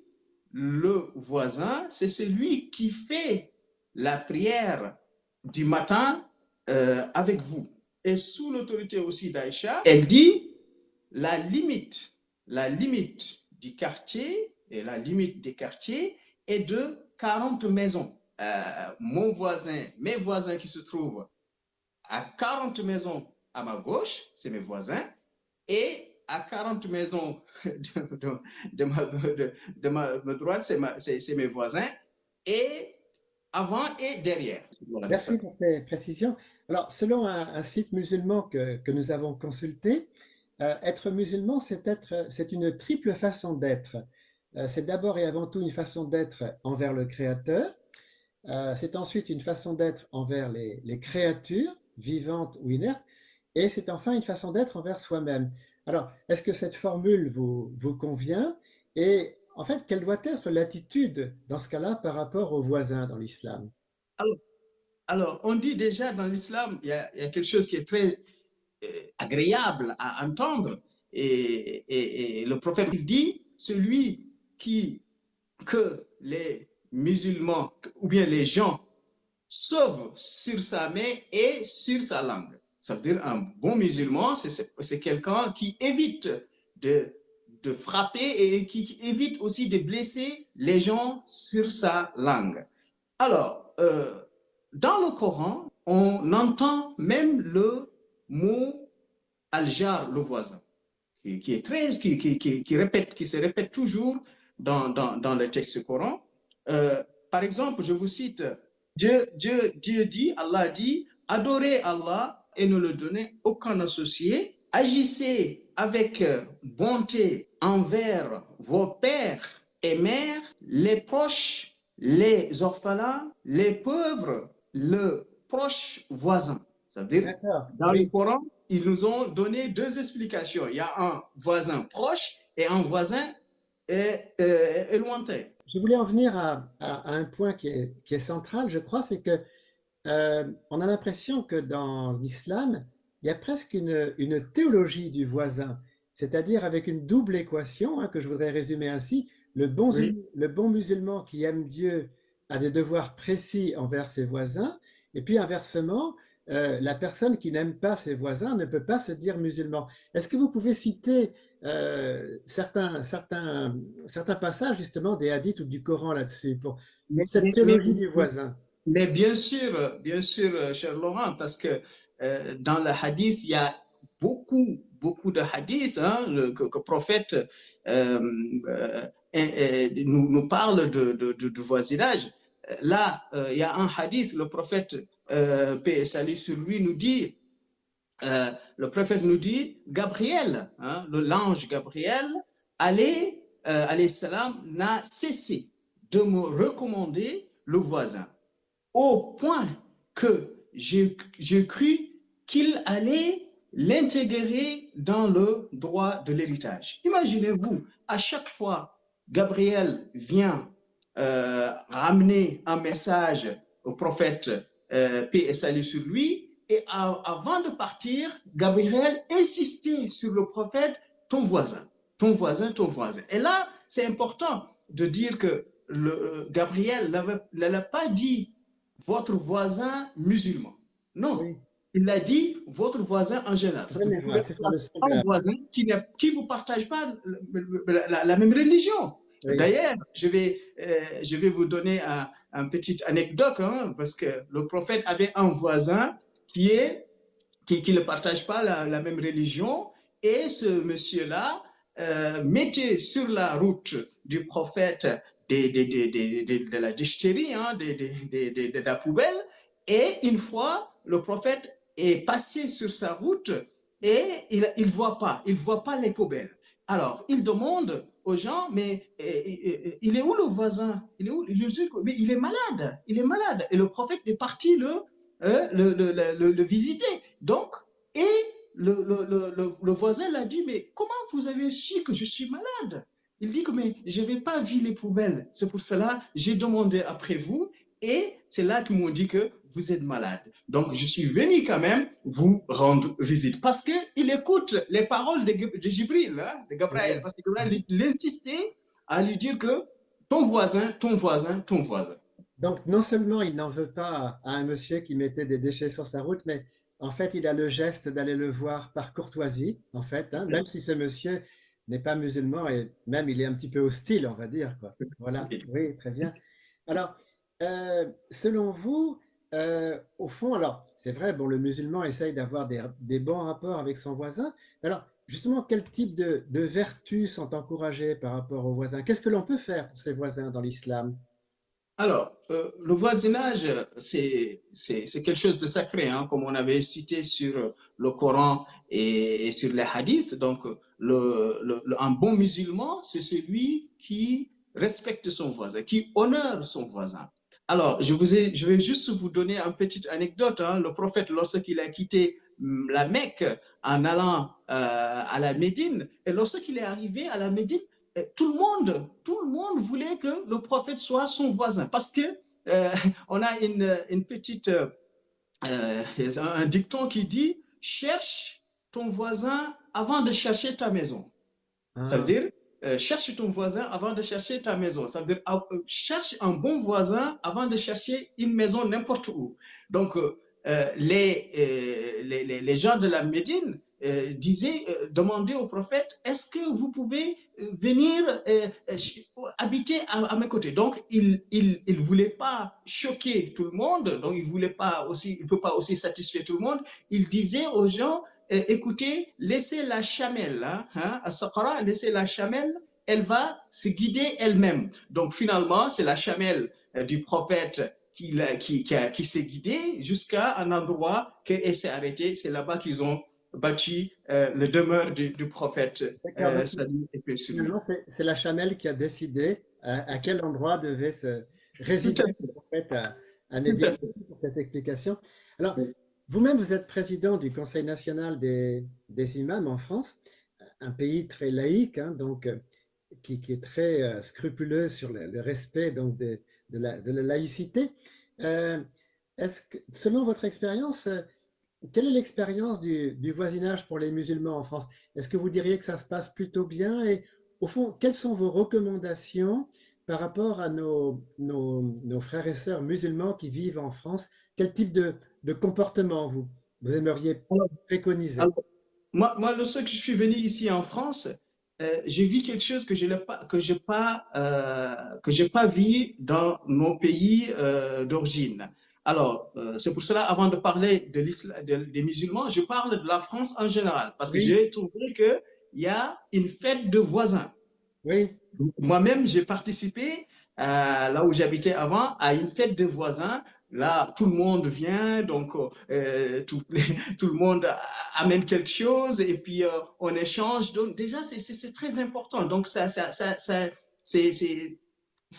le voisin, c'est celui qui fait la prière du matin avec vous. Et sous l'autorité aussi d'Aïcha, elle dit, la limite du quartier et la limite des quartiers est de 40 maisons. Mon voisin, mes voisins qui se trouvent à 40 maisons à ma gauche, c'est mes voisins, et à 40 maisons de ma droite, c'est mes voisins, et avant et derrière. Merci pour ces précisions. Alors, selon un site musulman que nous avons consulté, être musulman, c'est une triple façon d'être. C'est d'abord et avant tout une façon d'être envers le Créateur. C'est ensuite une façon d'être envers les créatures, vivantes ou inertes. Et c'est enfin une façon d'être envers soi-même. Alors, est-ce que cette formule vous convient? Et en fait, quelle doit être l'attitude dans ce cas-là par rapport aux voisins dans l'islam? Alors, on dit déjà dans l'islam, il y a quelque chose qui est très agréable à entendre. Et le prophète dit, celui que les musulmans ou bien les gens sauvent sur sa main et sur sa langue. Ça veut dire un bon musulman, c'est quelqu'un qui évite de frapper et qui évite aussi de blesser les gens sur sa langue. Alors, dans le Coran, on entend même le mot al-jar, le voisin, qui se répète toujours dans le texte du Coran. Par exemple, je vous cite, Dieu dit, Allah dit, adorez Allah et ne le donnez aucun associé, agissez avec bonté envers vos pères et mères, les proches, les orphelins, les pauvres, le proche voisin. C'est-à-dire, dans le Coran, ils nous ont donné deux explications. Il y a un voisin proche et un voisin lointain. Je voulais en venir à un point qui est central, je crois, c'est que on a l'impression que dans l'islam, il y a presque une théologie du voisin, c'est-à-dire avec une double équation, hein, que je voudrais résumer ainsi. Le bon musulman qui aime Dieu a des devoirs précis envers ses voisins, et puis inversement, la personne qui n'aime pas ses voisins ne peut pas se dire musulman. Est-ce que vous pouvez citer certains passages justement des hadiths ou du Coran là-dessus, pour cette théologie du voisin? Mais bien sûr, cher Laurent, parce que dans le hadith, il y a beaucoup de hadiths, hein, que le prophète nous parle de voisinage. Là, il y a un hadith, le prophète, paix et salut sur lui, nous dit, le prophète nous dit, Gabriel, hein, l'ange Gabriel, alayhi salam, n'a cessé de me recommander le voisin, au point que j'ai cru qu'il allait l'intégrer dans le droit de l'héritage. Imaginez-vous, à chaque fois, Gabriel vient ramener un message au prophète, paix et salut sur lui, et avant de partir, Gabriel insistait sur le prophète, ton voisin, ton voisin, ton voisin. Et là, c'est important de dire que Gabriel n'a pas dit votre voisin musulman. Non, Oui. il a dit votre voisin en général. C'est ça le Un voisin qui ne vous partage pas la même religion. Oui. D'ailleurs, je vais vous donner une petite anecdote, hein, parce que le prophète avait un voisin qui ne partage pas la même religion, et ce monsieur-là mettait sur la route du prophète de la déchetterie, hein, de la poubelle, et une fois, le prophète est passé sur sa route et il voit pas les poubelles. Alors, il demande aux gens, mais il est où le voisin? Il est où? Mais il est malade, il est malade. Et le prophète est parti le visiter. Donc, et le voisin l'a dit, mais comment vous avez su que je suis malade? Il dit que mais je n'avais pas vu les poubelles. C'est pour cela que j'ai demandé après vous et c'est là qu'ils m'ont dit que vous êtes malade. Donc, je suis venu quand même vous rendre visite parce qu'il écoute les paroles de Jibril, hein, de Gabriel, parce que Gabriel insistait à lui dire que ton voisin, ton voisin, ton voisin. Donc, non seulement il n'en veut pas à un monsieur qui mettait des déchets sur sa route, mais en fait, il a le geste d'aller le voir par courtoisie, en fait, hein, même si ce monsieur n'est pas musulman et même il est un petit peu hostile, on va dire, quoi. Voilà, oui, très bien. Alors, selon vous, au fond, alors, c'est vrai, bon, le musulman essaye d'avoir des bons rapports avec son voisin. Alors, justement, quel type de vertus sont encouragées par rapport aux voisins? Qu'est-ce que l'on peut faire pour ses voisins dans l'islam? Alors, le voisinage, c'est quelque chose de sacré, hein, comme on avait cité sur le Coran et sur les hadiths. Donc, un bon musulman, c'est celui qui respecte son voisin, qui honore son voisin. Alors, je vais juste vous donner une petite anecdote, hein. Le prophète, lorsqu'il a quitté la Mecque en allant à la Médine, et lorsqu'il est arrivé à la Médine, tout le monde voulait que le prophète soit son voisin parce que on a une petite un dicton qui dit cherche ton voisin avant de chercher ta maison. Ça veut dire cherche ton voisin avant de chercher ta maison. Ça veut dire cherche un bon voisin avant de chercher une maison n'importe où. Donc les gens de la Médine demandaient au prophète, est-ce que vous pouvez venir habiter à mes côtés? Donc, il ne voulait pas choquer tout le monde, donc il ne peut pas aussi satisfaire tout le monde. Il disait aux gens, écoutez, laissez la chamelle, à Saqara, laissez la chamelle, elle va se guider elle-même. Donc, finalement, c'est la chamelle du prophète qui s'est guidée jusqu'à un endroit qu'elle s'est arrêtée. C'est là-bas qu'ils ont bâti le demeure du prophète. Finalement, c'est la chamelle qui a décidé à quel endroit devait se résider le prophète à Médine pour cette explication. Alors, vous-même, vous êtes président du Conseil national des imams en France, un pays très laïque, hein, donc, qui est très scrupuleux sur le respect donc, de la laïcité. Est-ce que, selon votre expérience, quelle est l'expérience du voisinage pour les musulmans en France? Est-ce que vous diriez que ça se passe plutôt bien? Et au fond, quelles sont vos recommandations par rapport à nos frères et sœurs musulmans qui vivent en France? Quel type de comportement vous aimeriez préconiser? Moi, lorsque je suis venu ici en France, j'ai vu quelque chose que je n'ai pas vu dans nos pays d'origine. Alors, c'est pour cela, avant de parler des musulmans, je parle de la France en général, parce que j'ai trouvé qu'il y a une fête de voisins. Oui. Moi-même, j'ai participé, là où j'habitais avant, à une fête de voisins. Là, tout le monde vient, donc tout le monde amène quelque chose et puis on échange. Donc déjà, c'est très important. Donc ça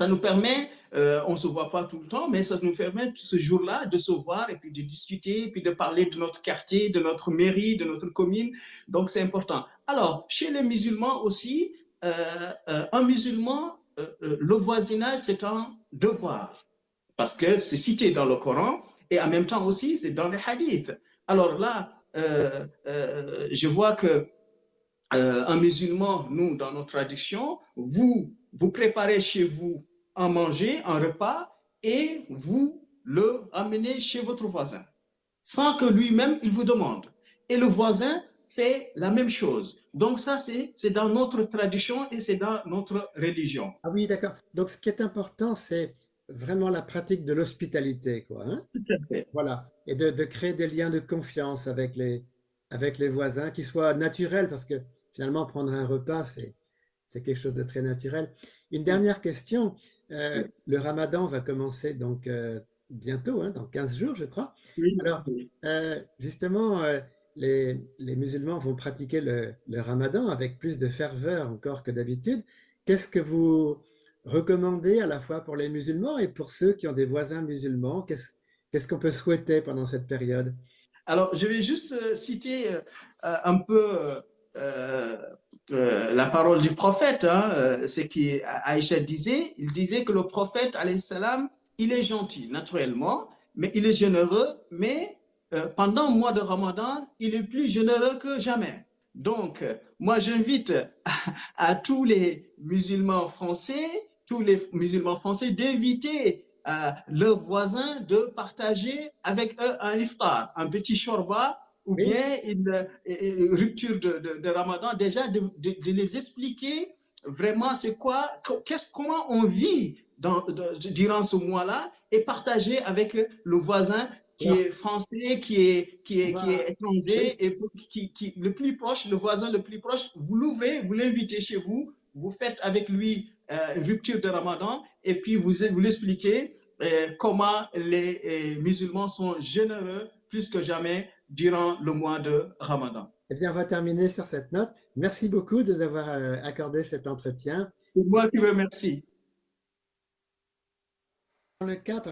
nous permet, on ne se voit pas tout le temps, mais ça nous permet ce jour-là de se voir et puis de discuter, et puis de parler de notre quartier, de notre mairie, de notre commune. Donc c'est important. Alors, chez les musulmans aussi, un musulman, le voisinage, c'est un devoir. Parce que c'est cité dans le Coran et en même temps aussi, c'est dans les hadiths. Alors là, je vois que un musulman, nous, dans notre tradition, vous préparez chez vous un manger, un repas, et vous le ramenez chez votre voisin, sans que lui-même, il vous demande. Et le voisin fait la même chose. Donc ça, c'est dans notre tradition et c'est dans notre religion. Ah oui, d'accord. Donc, ce qui est important, c'est vraiment la pratique de l'hospitalité, quoi, hein? Tout à fait. Voilà. Et de créer des liens de confiance avec les voisins qui soient naturels, parce que finalement, prendre un repas, c'est quelque chose de très naturel. Une Oui, dernière question. oui, Le Ramadan va commencer donc bientôt, hein, dans 15 jours, je crois. oui, Alors, oui. justement, les musulmans vont pratiquer le Ramadan avec plus de ferveur encore que d'habitude. Qu'est-ce que vous recommandez à la fois pour les musulmans et pour ceux qui ont des voisins musulmans? Qu'est-ce qu'on peut souhaiter pendant cette période? Alors, je vais juste citer un peu la parole du prophète, hein, ce qu'Aïcha disait. Il disait que le prophète, alayhi salam, il est gentil, naturellement, mais il est généreux, mais pendant le mois de Ramadan, il est plus généreux que jamais. Donc, moi, j'invite tous les musulmans français, d'éviter leurs voisins de partager avec eux un iftar, un petit shorba ou Oui, bien une rupture de Ramadan, déjà de les expliquer vraiment c'est quoi, comment on vit durant ce mois-là et partager avec le voisin qui alors est français, on qui est va, oui, étranger et le plus proche, le voisin le plus proche, vous l'ouvrez, vous l'invitez chez vous, vous faites avec lui une rupture de Ramadan et puis vous l'expliquez comment les musulmans sont généreux plus que jamais durant le mois de Ramadan. eh bien, on va terminer sur cette note. Merci beaucoup de nous avoir accordé cet entretien. C'est moi qui vous remercie. Dans le cadre,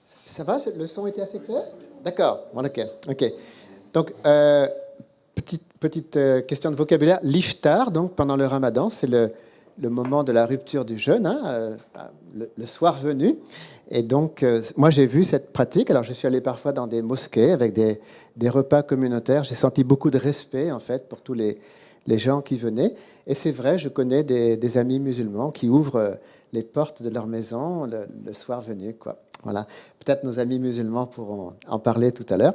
ça va, le son était assez clair? D'accord, bon, ok, ok. Donc, petite question de vocabulaire. L'iftar, donc pendant le Ramadan, c'est le moment de la rupture du jeûne, hein, le soir venu. Et donc, moi, j'ai vu cette pratique. Alors, je suis allé parfois dans des mosquées avec des repas communautaires. J'ai senti beaucoup de respect, en fait, pour tous les gens qui venaient. Et c'est vrai, je connais des amis musulmans qui ouvrent les portes de leur maison le soir venu, quoi. Voilà. Peut-être nos amis musulmans pourront en parler tout à l'heure.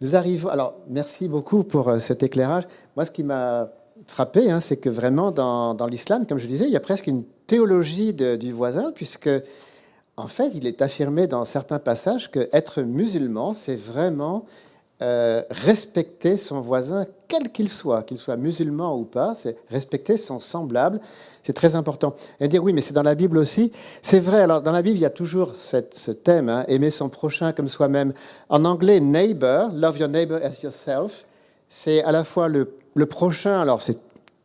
Nous arrivons. Alors, merci beaucoup pour cet éclairage. Moi, ce qui m'a frappé, hein, c'est que vraiment, dans l'islam, comme je disais, il y a presque une théologie du voisin, puisque en fait, il est affirmé dans certains passages que être musulman, c'est vraiment respecter son voisin, quel qu'il soit musulman ou pas, c'est respecter son semblable. C'est très important. Et dire oui, mais c'est dans la Bible aussi. C'est vrai, alors dans la Bible, il y a toujours ce thème, hein, aimer son prochain comme soi-même. En anglais, neighbor, love your neighbor as yourself, c'est à la fois le prochain, alors c'est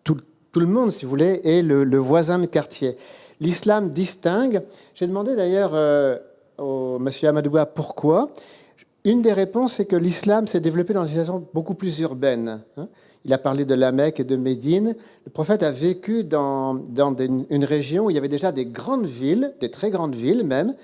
tout le monde, si vous voulez, et le voisin de quartier. L'islam distingue. J'ai demandé d'ailleurs au monsieur Amadoua pourquoi. Une des réponses, c'est que l'islam s'est développé dans une situation beaucoup plus urbaine, hein. Il a parlé de la Mecque et de Médine. Le prophète a vécu dans une région où il y avait déjà des grandes villes, des très grandes villes même,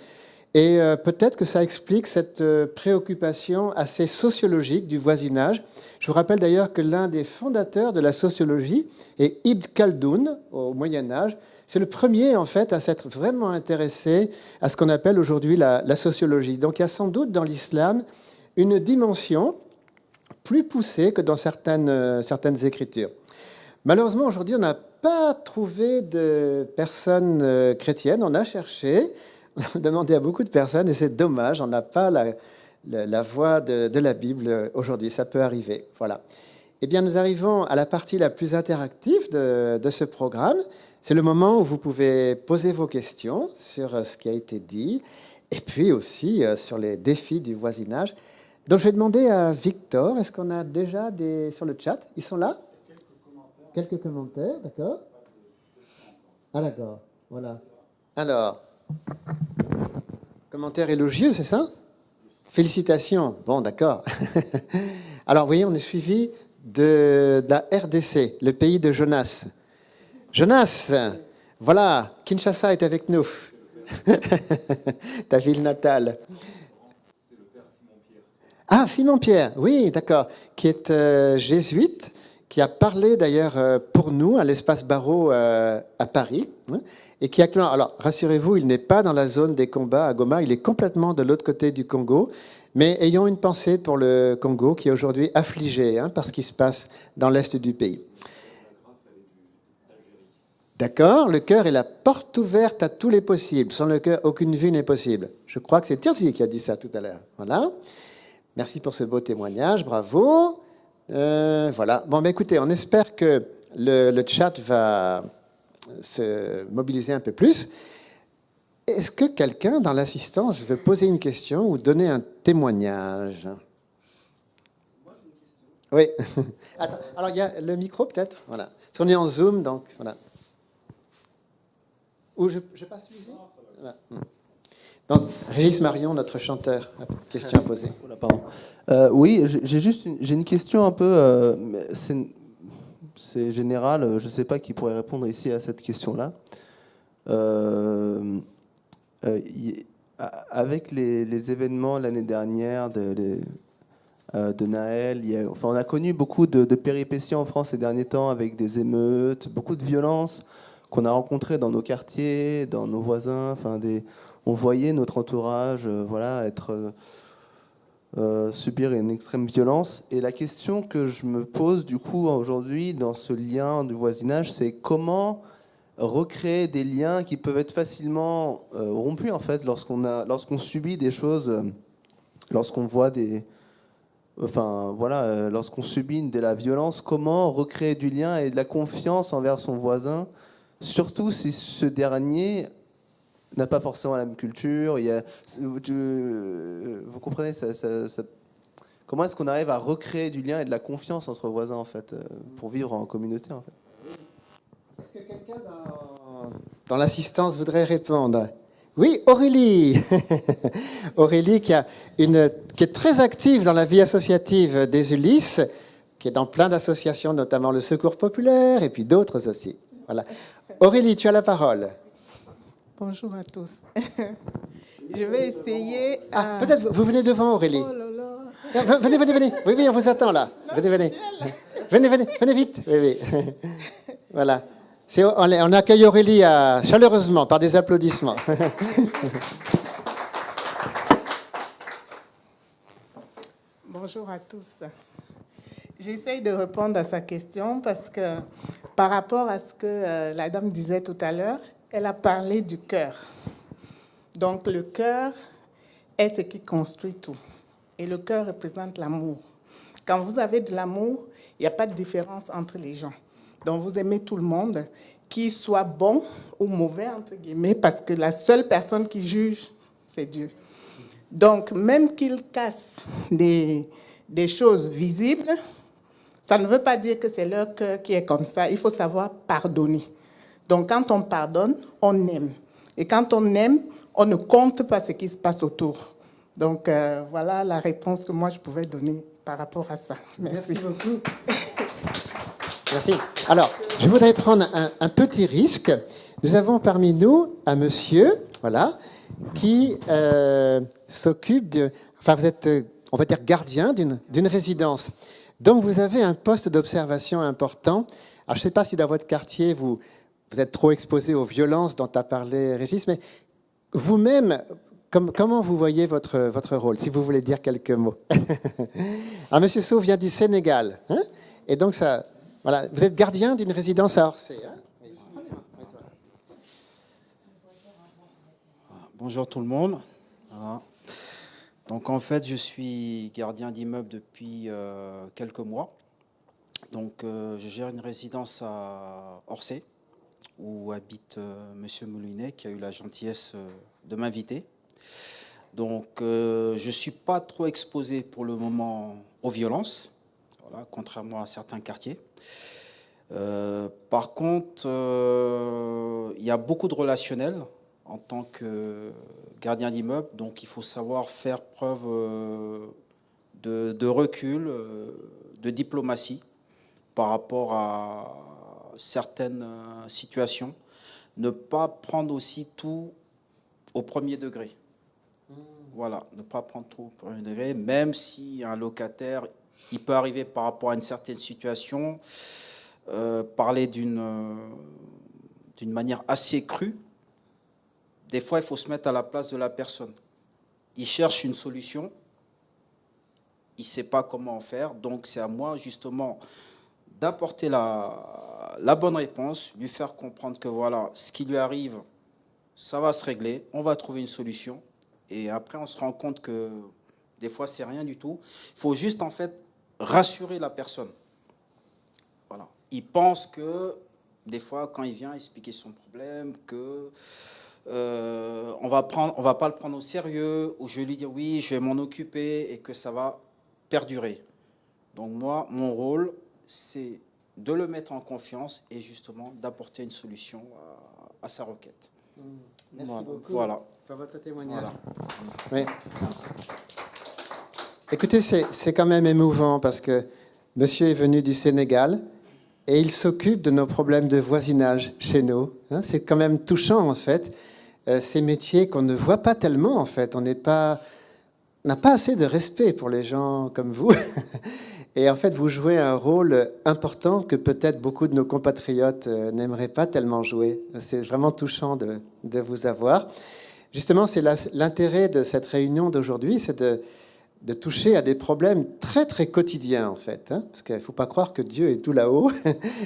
et peut-être que ça explique cette préoccupation assez sociologique du voisinage. Je vous rappelle d'ailleurs que l'un des fondateurs de la sociologie est Ibn Khaldoun au Moyen Âge. C'est le premier, en fait, à s'être vraiment intéressé à ce qu'on appelle aujourd'hui la sociologie. Donc il y a sans doute dans l'islam une dimension plus poussée que dans certaines écritures. Malheureusement, aujourd'hui, on n'a pas trouvé de personnes chrétiennes. On a cherché, on a demandé à beaucoup de personnes, et c'est dommage, on n'a pas la voix de la Bible aujourd'hui. Ça peut arriver. Voilà. Eh bien, nous arrivons à la partie la plus interactive de ce programme. C'est le moment où vous pouvez poser vos questions sur ce qui a été dit et puis aussi sur les défis du voisinage. Donc, je vais demander à Victor, est-ce qu'on a déjà sur le chat? Ils sont là? Quelques commentaires, d'accord? Ah, d'accord, voilà. Alors, commentaire élogieux, c'est ça? Félicitations. Bon, d'accord. Alors, vous voyez, on est suivi de la RDC, le pays de Jonas. Jonas, voilà, Kinshasa est avec nous. Ta ville natale. Ah, Simon Pierre, oui, d'accord, qui est jésuite, qui a parlé d'ailleurs pour nous à l'Espace Barreau à Paris, hein, et qui actuellement, alors rassurez-vous, il n'est pas dans la zone des combats à Goma, il est complètement de l'autre côté du Congo, mais ayons une pensée pour le Congo qui est aujourd'hui affligé hein, par ce qui se passe dans l'est du pays. D'accord, le cœur est la porte ouverte à tous les possibles. Sans le cœur, aucune vue n'est possible. Je crois que c'est Tirzi qui a dit ça tout à l'heure. Voilà. Merci pour ce beau témoignage, bravo. Voilà. Bon, ben écoutez, on espère que le chat va se mobiliser un peu plus. Est-ce que quelqu'un dans l'assistance veut poser une question ou donner un témoignage? Oui. Attends, alors il y a le micro peut-être. Voilà. Parce qu'on est en Zoom, donc voilà. Ou je passe ici voilà. Donc, Régis Marion, notre chanteur, question à poser. Pardon. Oui, j'ai une question un peu. C'est général, je ne sais pas qui pourrait répondre ici à cette question-là. Avec les événements l'année dernière de Naël, enfin, on a connu beaucoup de péripéties en France ces derniers temps avec des émeutes, beaucoup de violences qu'on a rencontrées dans nos quartiers, dans nos voisins. Enfin, on voyait notre entourage voilà, subir une extrême violence. Et la question que je me pose du coup aujourd'hui dans ce lien du voisinage, c'est comment recréer des liens qui peuvent être facilement rompus en fait lorsqu'on subit des choses, lorsqu'on voit lorsqu'on subit de la violence, comment recréer du lien et de la confiance envers son voisin, surtout si ce dernier n'a pas forcément la même culture. Vous comprenez comment est-ce qu'on arrive à recréer du lien et de la confiance entre voisins en fait, pour vivre en communauté en fait. Est-ce que quelqu'un dans l'assistance voudrait répondre? Oui, Aurélie. Aurélie qui est très active dans la vie associative des Ulysses, qui est dans plein d'associations, notamment le Secours Populaire et puis d'autres aussi. Voilà. Aurélie, tu as la parole. Bonjour à tous. Je vais essayer. Peut-être vous venez devant, Aurélie. Oh là là. Venez. Oui, on vous attend là. Venez. Venez vite. Oui. Voilà. On accueille Aurélie chaleureusement par des applaudissements. Bonjour à tous. J'essaye de répondre à sa question parce que par rapport à ce que la dame disait tout à l'heure, elle a parlé du cœur. Donc le cœur est ce qui construit tout. Et le cœur représente l'amour. Quand vous avez de l'amour, il n'y a pas de différence entre les gens. Donc vous aimez tout le monde, qu'il soit bon ou mauvais, entre guillemets, parce que la seule personne qui juge, c'est Dieu. Donc même qu'il casse des choses visibles, ça ne veut pas dire que c'est leur cœur qui est comme ça. Il faut savoir pardonner. Donc quand on pardonne, on aime. Et quand on aime, on ne compte pas ce qui se passe autour. Donc voilà la réponse que moi je pouvais donner par rapport à ça. Merci beaucoup. Merci. Alors, je voudrais prendre un petit risque. Nous avons parmi nous un monsieur, voilà, qui s'occupe de... Enfin, vous êtes, on va dire, gardien d'une résidence. Donc, vous avez un poste d'observation important. Alors, je ne sais pas si dans votre quartier, vous êtes trop exposé aux violences dont a parlé Régis, mais vous-même, comment vous voyez votre rôle, si vous voulez dire quelques mots? Alors, monsieur Sow vient du Sénégal, hein, et donc ça... Voilà, vous êtes gardien d'une résidence à Orsay. Hein? Bonjour tout le monde. Voilà. Donc en fait, je suis gardien d'immeuble depuis quelques mois. Donc je gère une résidence à Orsay où habite Monsieur Moulinet qui a eu la gentillesse de m'inviter. Donc je ne suis pas trop exposé pour le moment aux violences, voilà, contrairement à certains quartiers. Par contre, il y a beaucoup de relationnel en tant que gardien d'immeuble, donc il faut savoir faire preuve de recul, de diplomatie par rapport à certaines situations. Ne pas prendre aussi tout au premier degré. voilà, ne pas prendre tout au premier degré, même si un locataire, il peut arriver par rapport à une certaine situation, parler d'une manière assez crue. Des fois, il faut se mettre à la place de la personne. Il cherche une solution, il ne sait pas comment en faire, donc c'est à moi justement d'apporter la bonne réponse, lui faire comprendre que voilà, ce qui lui arrive, ça va se régler, on va trouver une solution. Et après, on se rend compte que des fois, c'est rien du tout. Il faut juste, en fait, rassurer la personne. Voilà. Il pense que, des fois, quand il vient expliquer son problème, que on va pas le prendre au sérieux, ou je vais lui dire oui, je vais m'en occuper, et que ça va perdurer. Donc moi, mon rôle, c'est de le mettre en confiance et justement d'apporter une solution à sa requête. Merci voilà. beaucoup Voilà. pour votre témoignage. Voilà. Oui. Écoutez, c'est quand même émouvant parce que monsieur est venu du Sénégal et il s'occupe de nos problèmes de voisinage chez nous. Hein, c'est quand même touchant, en fait, ces métiers qu'on ne voit pas tellement, en fait. On n'a pas assez de respect pour les gens comme vous. Et en fait, vous jouez un rôle important que peut-être beaucoup de nos compatriotes n'aimeraient pas tellement jouer. C'est vraiment touchant de vous avoir. Justement, c'est l'intérêt de cette réunion d'aujourd'hui, c'est de toucher à des problèmes très, très quotidiens, en fait. Hein, parce qu'il ne faut pas croire que Dieu est tout là-haut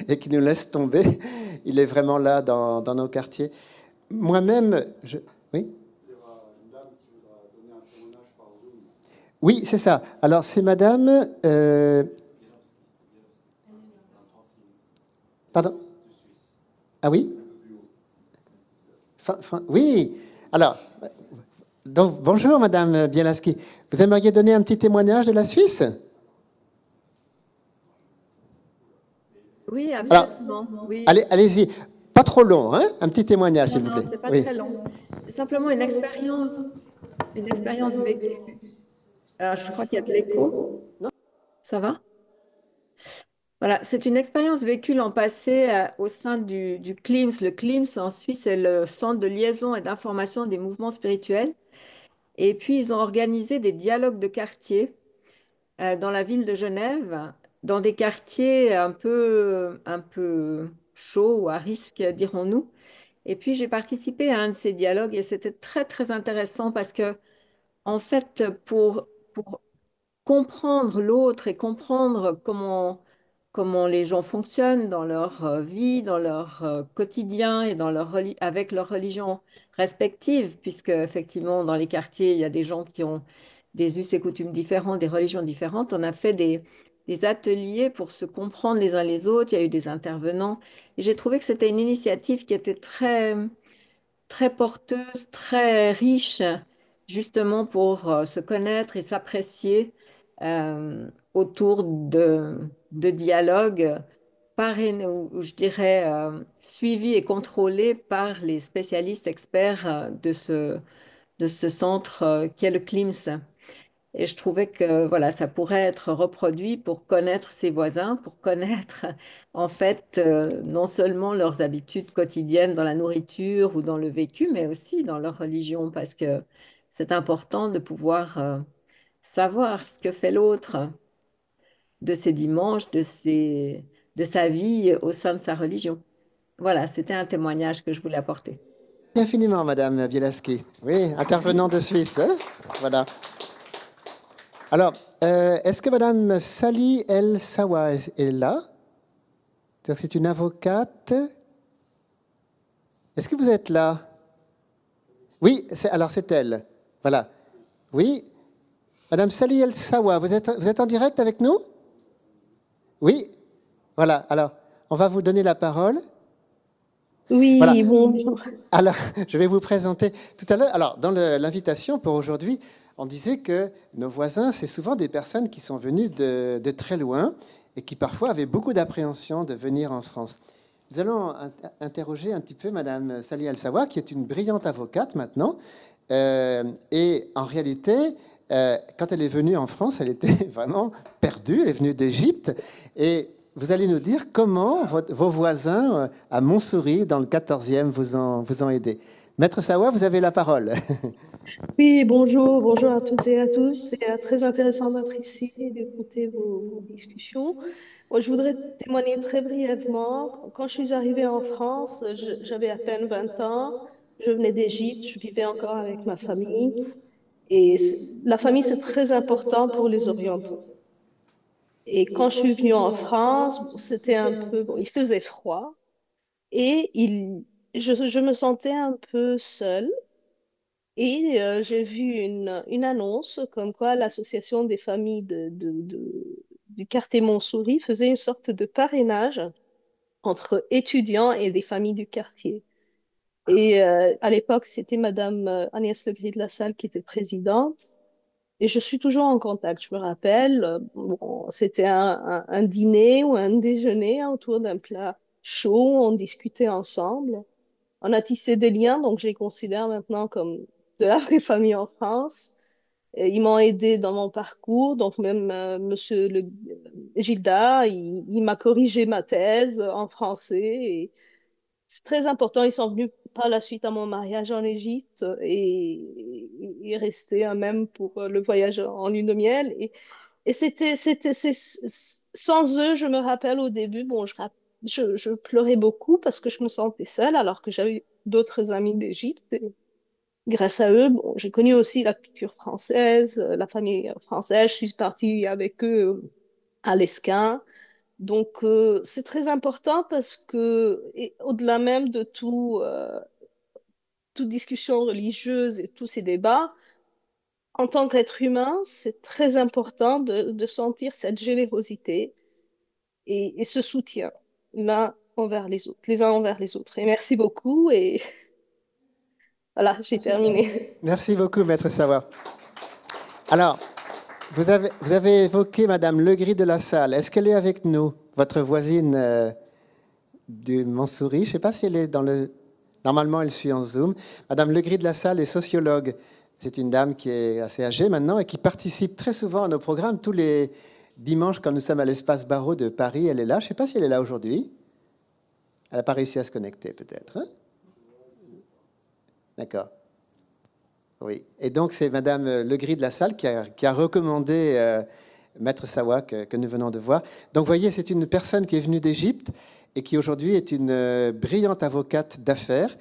et qu'il nous laisse tomber. Il est vraiment là dans nos quartiers. Moi-même, oui ? Oui, c'est ça. Alors, c'est madame... Pardon ? Ah oui ? Oui. Alors, donc, bonjour, madame Bielaski. Vous aimeriez donner un petit témoignage de la Suisse ? Oui, absolument. Oui. Allez-y. Pas trop long, hein ? Un petit témoignage, s'il vous plaît. Non, c'est pas très long. C'est simplement une expérience vécue. Alors, je crois qu'il y a de l'écho. Ça va? Voilà, c'est une expérience vécue l'an passé au sein du CLIMS. Le CLIMS, en Suisse, c'est le Centre de liaison et d'information des mouvements spirituels. Et puis, ils ont organisé des dialogues de quartier dans la ville de Genève, dans des quartiers un peu chauds ou à risque, dirons-nous. Et puis, j'ai participé à un de ces dialogues et c'était très, très intéressant parce que, en fait, pour comprendre l'autre et comprendre comment les gens fonctionnent dans leur vie, dans leur quotidien et avec leur religion respective, puisque effectivement dans les quartiers, il y a des gens qui ont des us et coutumes différents, des religions différentes. On a fait des ateliers pour se comprendre les uns les autres. Il y a eu des intervenants. Et j'ai trouvé que c'était une initiative qui était très, très porteuse, très riche, justement pour se connaître et s'apprécier autour de dialogues ou je dirais suivis et contrôlés par les spécialistes experts de ce centre qu'est le CLIMS. Et je trouvais que voilà, ça pourrait être reproduit pour connaître ses voisins, pour connaître en fait non seulement leurs habitudes quotidiennes dans la nourriture ou dans le vécu, mais aussi dans leur religion, parce que c'est important de pouvoir savoir ce que fait l'autre de ses dimanches, de sa vie au sein de sa religion. Voilà, c'était un témoignage que je voulais apporter. Merci infiniment, madame Bielaski. Oui, intervenant de Suisse. Hein, voilà. Alors, est-ce que madame Sali El Sawa est là? C'est une avocate. Est-ce que vous êtes là? Oui, alors c'est elle. Voilà. Oui. Madame Sali El Sawa, vous êtes en direct avec nous? Oui. Voilà. Alors, on va vous donner la parole. Oui, voilà. Bonjour. Alors, je vais vous présenter tout à l'heure. Alors, dans l'invitation pour aujourd'hui, on disait que nos voisins, c'est souvent des personnes qui sont venues de très loin et qui parfois avaient beaucoup d'appréhension de venir en France. Nous allons interroger un petit peu Madame Sali El Sawa, qui est une brillante avocate maintenant. Et en réalité, quand elle est venue en France, elle était vraiment perdue. Elle est venue d'Égypte. Et vous allez nous dire comment vos voisins à Montsouris, dans le 14e, vous ont aidé. Maître Sawa, vous avez la parole. Oui, bonjour, bonjour à toutes et à tous. C'est très intéressant d'être ici et d'écouter vos discussions. Moi, je voudrais témoigner très brièvement. Quand je suis arrivée en France, j'avais à peine 20 ans. Je venais d'Égypte, je vivais encore avec ma famille. Et la famille, c'est très important pour les Orientaux. Et quand je suis venue en France, c'était un peu, bon, il faisait froid et je me sentais un peu seule. Et j'ai vu une annonce comme quoi l'Association des familles du quartier Montsouris faisait une sorte de parrainage entre étudiants et des familles du quartier. Et à l'époque, c'était Madame Agnès Legris de la Salle qui était présidente. Et je suis toujours en contact. Je me rappelle, bon, c'était un dîner ou un déjeuner autour d'un plat chaud. On discutait ensemble. On a tissé des liens, donc je les considère maintenant comme de la vraie famille en France. Et ils m'ont aidé dans mon parcours, donc même Monsieur Gilda, il m'a corrigé ma thèse en français. Et c'est très important. Ils sont venus par la suite à mon mariage en Égypte et restés même pour le voyage en lune de miel. Et sans eux, je me rappelle au début, bon, je pleurais beaucoup parce que je me sentais seule alors que j'avais d'autres amis d'Égypte. Et grâce à eux, bon, j'ai connu aussi la culture française, la famille française. Je suis partie avec eux à l'Esquin. Donc, c'est très important parce que, au-delà même de toute discussion religieuse et tous ces débats, en tant qu'être humain, c'est très important de sentir cette générosité et ce soutien l'un envers les autres, les uns envers les autres. Et merci beaucoup et voilà, j'ai terminé. Merci beaucoup, Maître Savoie. Alors, vous avez évoqué Madame Legris de la Salle. Est-ce qu'elle est avec nous, votre voisine du Montsouris? Je ne sais pas si elle est dans le... Normalement, elle suit en Zoom. Madame Legris de la Salle est sociologue. C'est une dame qui est assez âgée maintenant et qui participe très souvent à nos programmes. Tous les dimanches, quand nous sommes à l'Espace Barreau de Paris, elle est là. Je ne sais pas si elle est là aujourd'hui. Elle n'a pas réussi à se connecter, peut-être. Hein? D'accord. Oui. Et donc, c'est Madame Legris de la Salle qui a recommandé Maître Savoie que nous venons de voir. Donc, vous voyez, c'est une personne qui est venue d'Égypte et qui aujourd'hui est une brillante avocate d'affaires.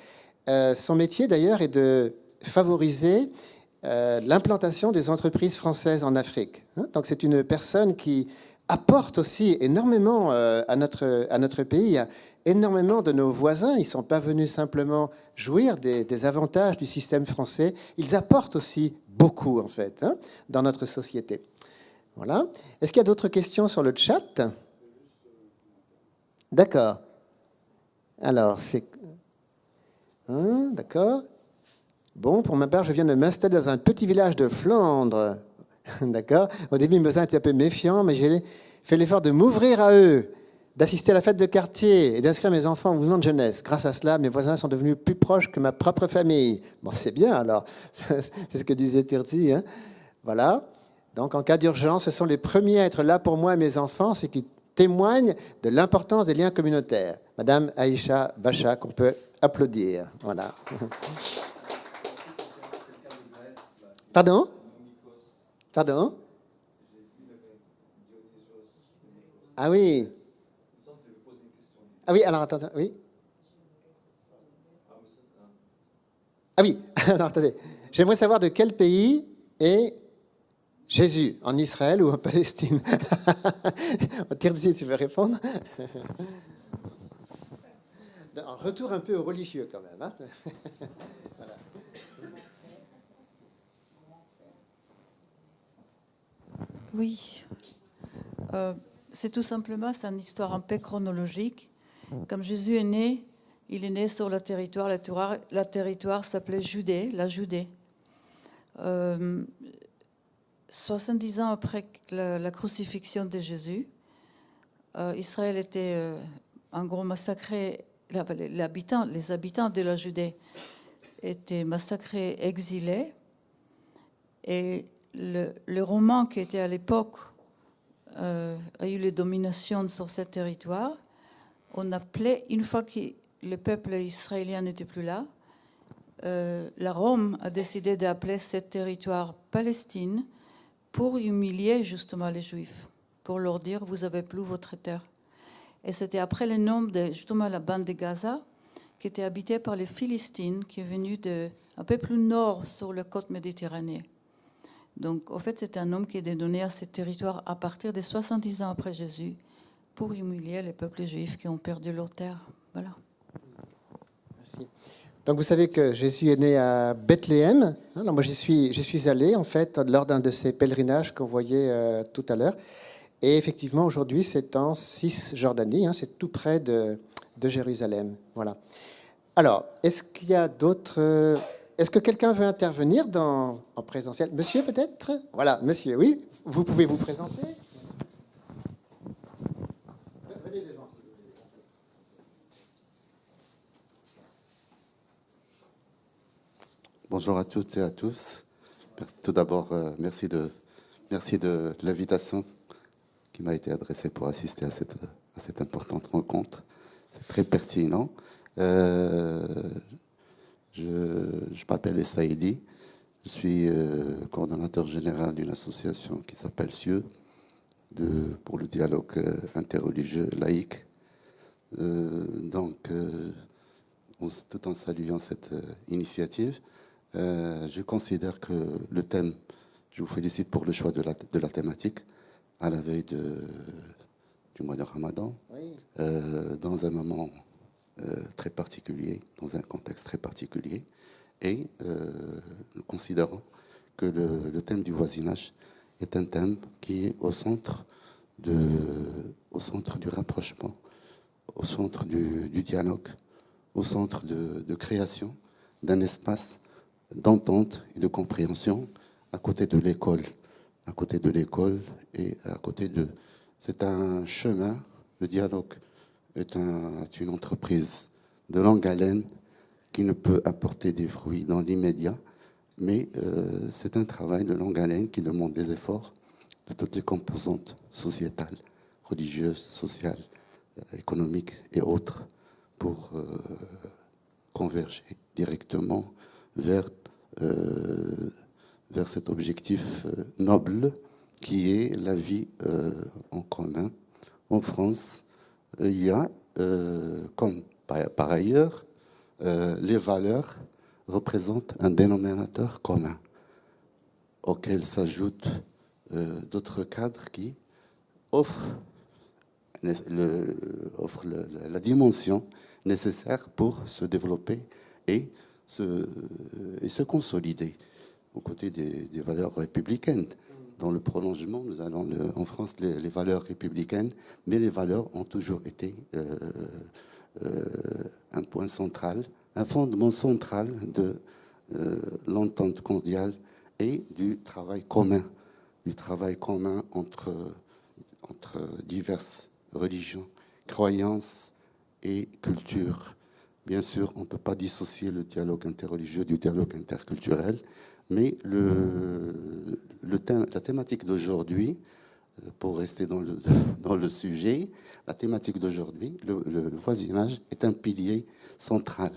Son métier, d'ailleurs, est de favoriser l'implantation des entreprises françaises en Afrique. Hein? Donc, c'est une personne qui apporte aussi énormément à notre pays. Énormément de nos voisins, ils ne sont pas venus simplement jouir des avantages du système français, ils apportent aussi beaucoup, en fait, hein, dans notre société. Voilà. Est-ce qu'il y a d'autres questions sur le chat? D'accord. Alors, c'est... Hein, d'accord. Bon, pour ma part, je viens de m'installer dans un petit village de Flandre. D'accord. Au début, mes voisins étaient un peu méfiants, mais j'ai fait l'effort de m'ouvrir à eux, d'assister à la fête de quartier et d'inscrire mes enfants au mouvement de jeunesse. Grâce à cela, mes voisins sont devenus plus proches que ma propre famille. Bon, c'est bien alors, c'est ce que disait Tirzi. Hein. Voilà. Donc, en cas d'urgence, ce sont les premiers à être là pour moi et mes enfants, ce qui témoigne de l'importance des liens communautaires. Madame Aïcha Bacha, qu'on peut applaudir. Voilà. Pardon? Pardon? Ah oui. Ah oui, alors attends, oui. Ah oui, alors attendez. J'aimerais savoir de quel pays est Jésus, en Israël ou en Palestine? Tirzi, tu veux répondre? Un retour un peu religieux quand même. Hein. Voilà. Oui. C'est tout simplement, c'est une histoire un peu chronologique. Comme Jésus est né, il est né sur le territoire. Le territoire s'appelait Judée, la Judée. 70 ans après la crucifixion de Jésus, Israël était en gros massacré. Les habitants de la Judée étaient massacrés, exilés. Et le Romain qui était à l'époque a eu les dominations sur ce territoire. On appelait, une fois que le peuple israélien n'était plus là, la Rome a décidé d'appeler ce territoire Palestine pour humilier justement les Juifs, pour leur dire vous n'avez plus votre terre. Et c'était après le nom de justement la bande de Gaza, qui était habitée par les Philistines, qui est venue un peu plus nord sur la côte méditerranée. Donc, en fait, c'est un nom qui est donné à ce territoire à partir de 70 ans après Jésus pour humilier les peuples juifs qui ont perdu leur terre. Voilà. Merci. Donc, vous savez que Jésus est né à Bethléem. Alors, moi, j'y suis allé, en fait, lors d'un de ces pèlerinages qu'on voyait tout à l'heure. Et effectivement, aujourd'hui, c'est en Cisjordanie, c'est tout près de Jérusalem. Voilà. Alors, est-ce qu'il y a d'autres... Est-ce que quelqu'un veut intervenir en présentiel? Monsieur, peut-être? Voilà, monsieur, oui. Vous pouvez vous présenter? Venez devant, si vous voulez. Bonjour à toutes et à tous. Tout d'abord, merci de l'invitation qui m'a été adressée pour assister à cette importante rencontre. C'est très pertinent. Je m'appelle Essaïdi, je suis coordonnateur général d'une association qui s'appelle CIEU, pour le dialogue interreligieux laïque. Tout en saluant cette initiative, je considère que le thème, je vous félicite pour le choix de la thématique, à la veille du mois de Ramadan, oui. Dans un moment très particulier, dans un contexte très particulier, et nous considérons que le thème du voisinage est un thème qui est au centre du rapprochement, au centre du dialogue, au centre de création d'un espace d'entente et de compréhension à côté de l'école, et à côté de... C'est un chemin, le dialogue est une entreprise de longue haleine qui ne peut apporter des fruits dans l'immédiat, mais c'est un travail de longue haleine qui demande des efforts de toutes les composantes sociétales, religieuses, sociales, économiques et autres pour converger directement vers cet objectif noble qui est la vie en commun. En France, il y a, comme par ailleurs, les valeurs représentent un dénominateur commun auquel s'ajoutent d'autres cadres qui offrent la dimension nécessaire pour se développer et se consolider aux côtés des valeurs républicaines. Dans le prolongement, nous allons en France les valeurs républicaines, mais les valeurs ont toujours été un point central, un fondement central de l'entente mondiale et du travail commun entre diverses religions, croyances et cultures. Bien sûr, on ne peut pas dissocier le dialogue interreligieux du dialogue interculturel, mais la thématique d'aujourd'hui, pour rester dans le sujet, la thématique d'aujourd'hui, le voisinage est un pilier central.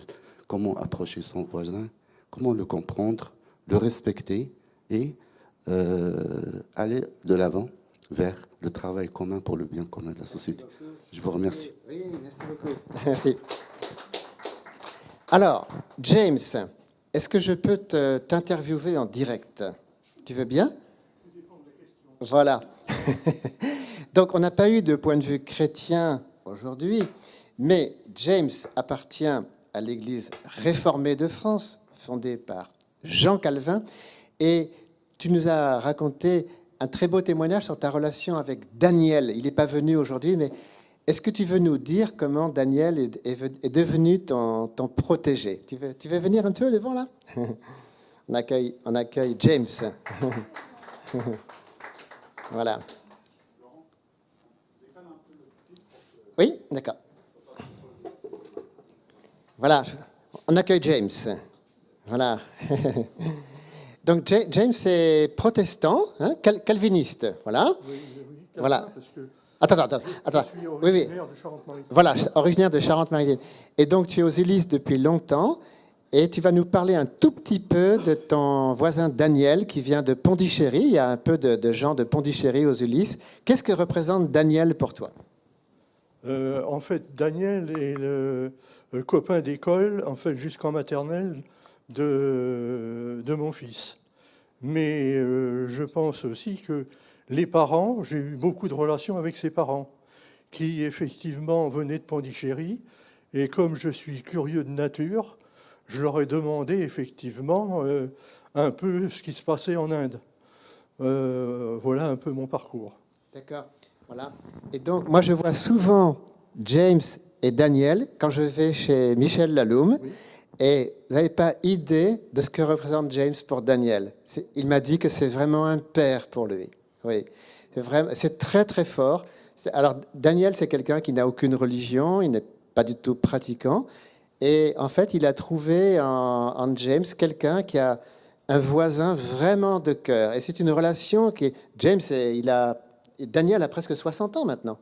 Comment approcher son voisin, comment le comprendre, le respecter et aller de l'avant vers le travail commun pour le bien commun de la société. Je vous remercie. Oui, merci beaucoup. Merci. Alors, James, est-ce que je peux t'interviewer en direct? Tu veux bien? Voilà. Donc, on n'a pas eu de point de vue chrétien aujourd'hui, mais James appartient à l'Église réformée de France, fondée par Jean Calvin, et tu nous as raconté un très beau témoignage sur ta relation avec Daniel. Il n'est pas venu aujourd'hui, mais est-ce que tu veux nous dire comment Daniel est devenu ton protégé? Tu veux venir un peu devant, là? On accueille James. Voilà. Oui, d'accord. Voilà, on accueille James. Voilà. Donc James est protestant, hein, calviniste, voilà. Oui, voilà. Parce que Attends. je suis originaire de Charente-Maritime. Voilà, originaire de Charente-Maritime. Et donc tu es aux Ulysses depuis longtemps. Et tu vas nous parler un tout petit peu de ton voisin Daniel qui vient de Pondichéry. Il y a un peu de gens de Pondichéry aux Ulysses. Qu'est-ce que représente Daniel pour toi? En fait, Daniel est le copain d'école, en fait, jusqu'en maternelle, de mon fils. Mais je pense aussi que les parents, j'ai eu beaucoup de relations avec ses parents, qui effectivement venaient de Pondichéry. Et comme je suis curieux de nature, je leur ai demandé effectivement un peu ce qui se passait en Inde. Voilà un peu mon parcours. D'accord. Voilà. Et donc, moi, je vois souvent James et Daniel quand je vais chez Michel Laloum. Oui. Et vous n'avez pas idée de ce que représente James pour Daniel. Il m'a dit que c'est vraiment un père pour lui. Oui. C'est très, très fort. Alors, Daniel, c'est quelqu'un qui n'a aucune religion, il n'est pas du tout pratiquant. Et en fait, il a trouvé en James quelqu'un qui a un voisin vraiment de cœur. Et c'est une relation qui est... James, Daniel a presque 60 ans maintenant.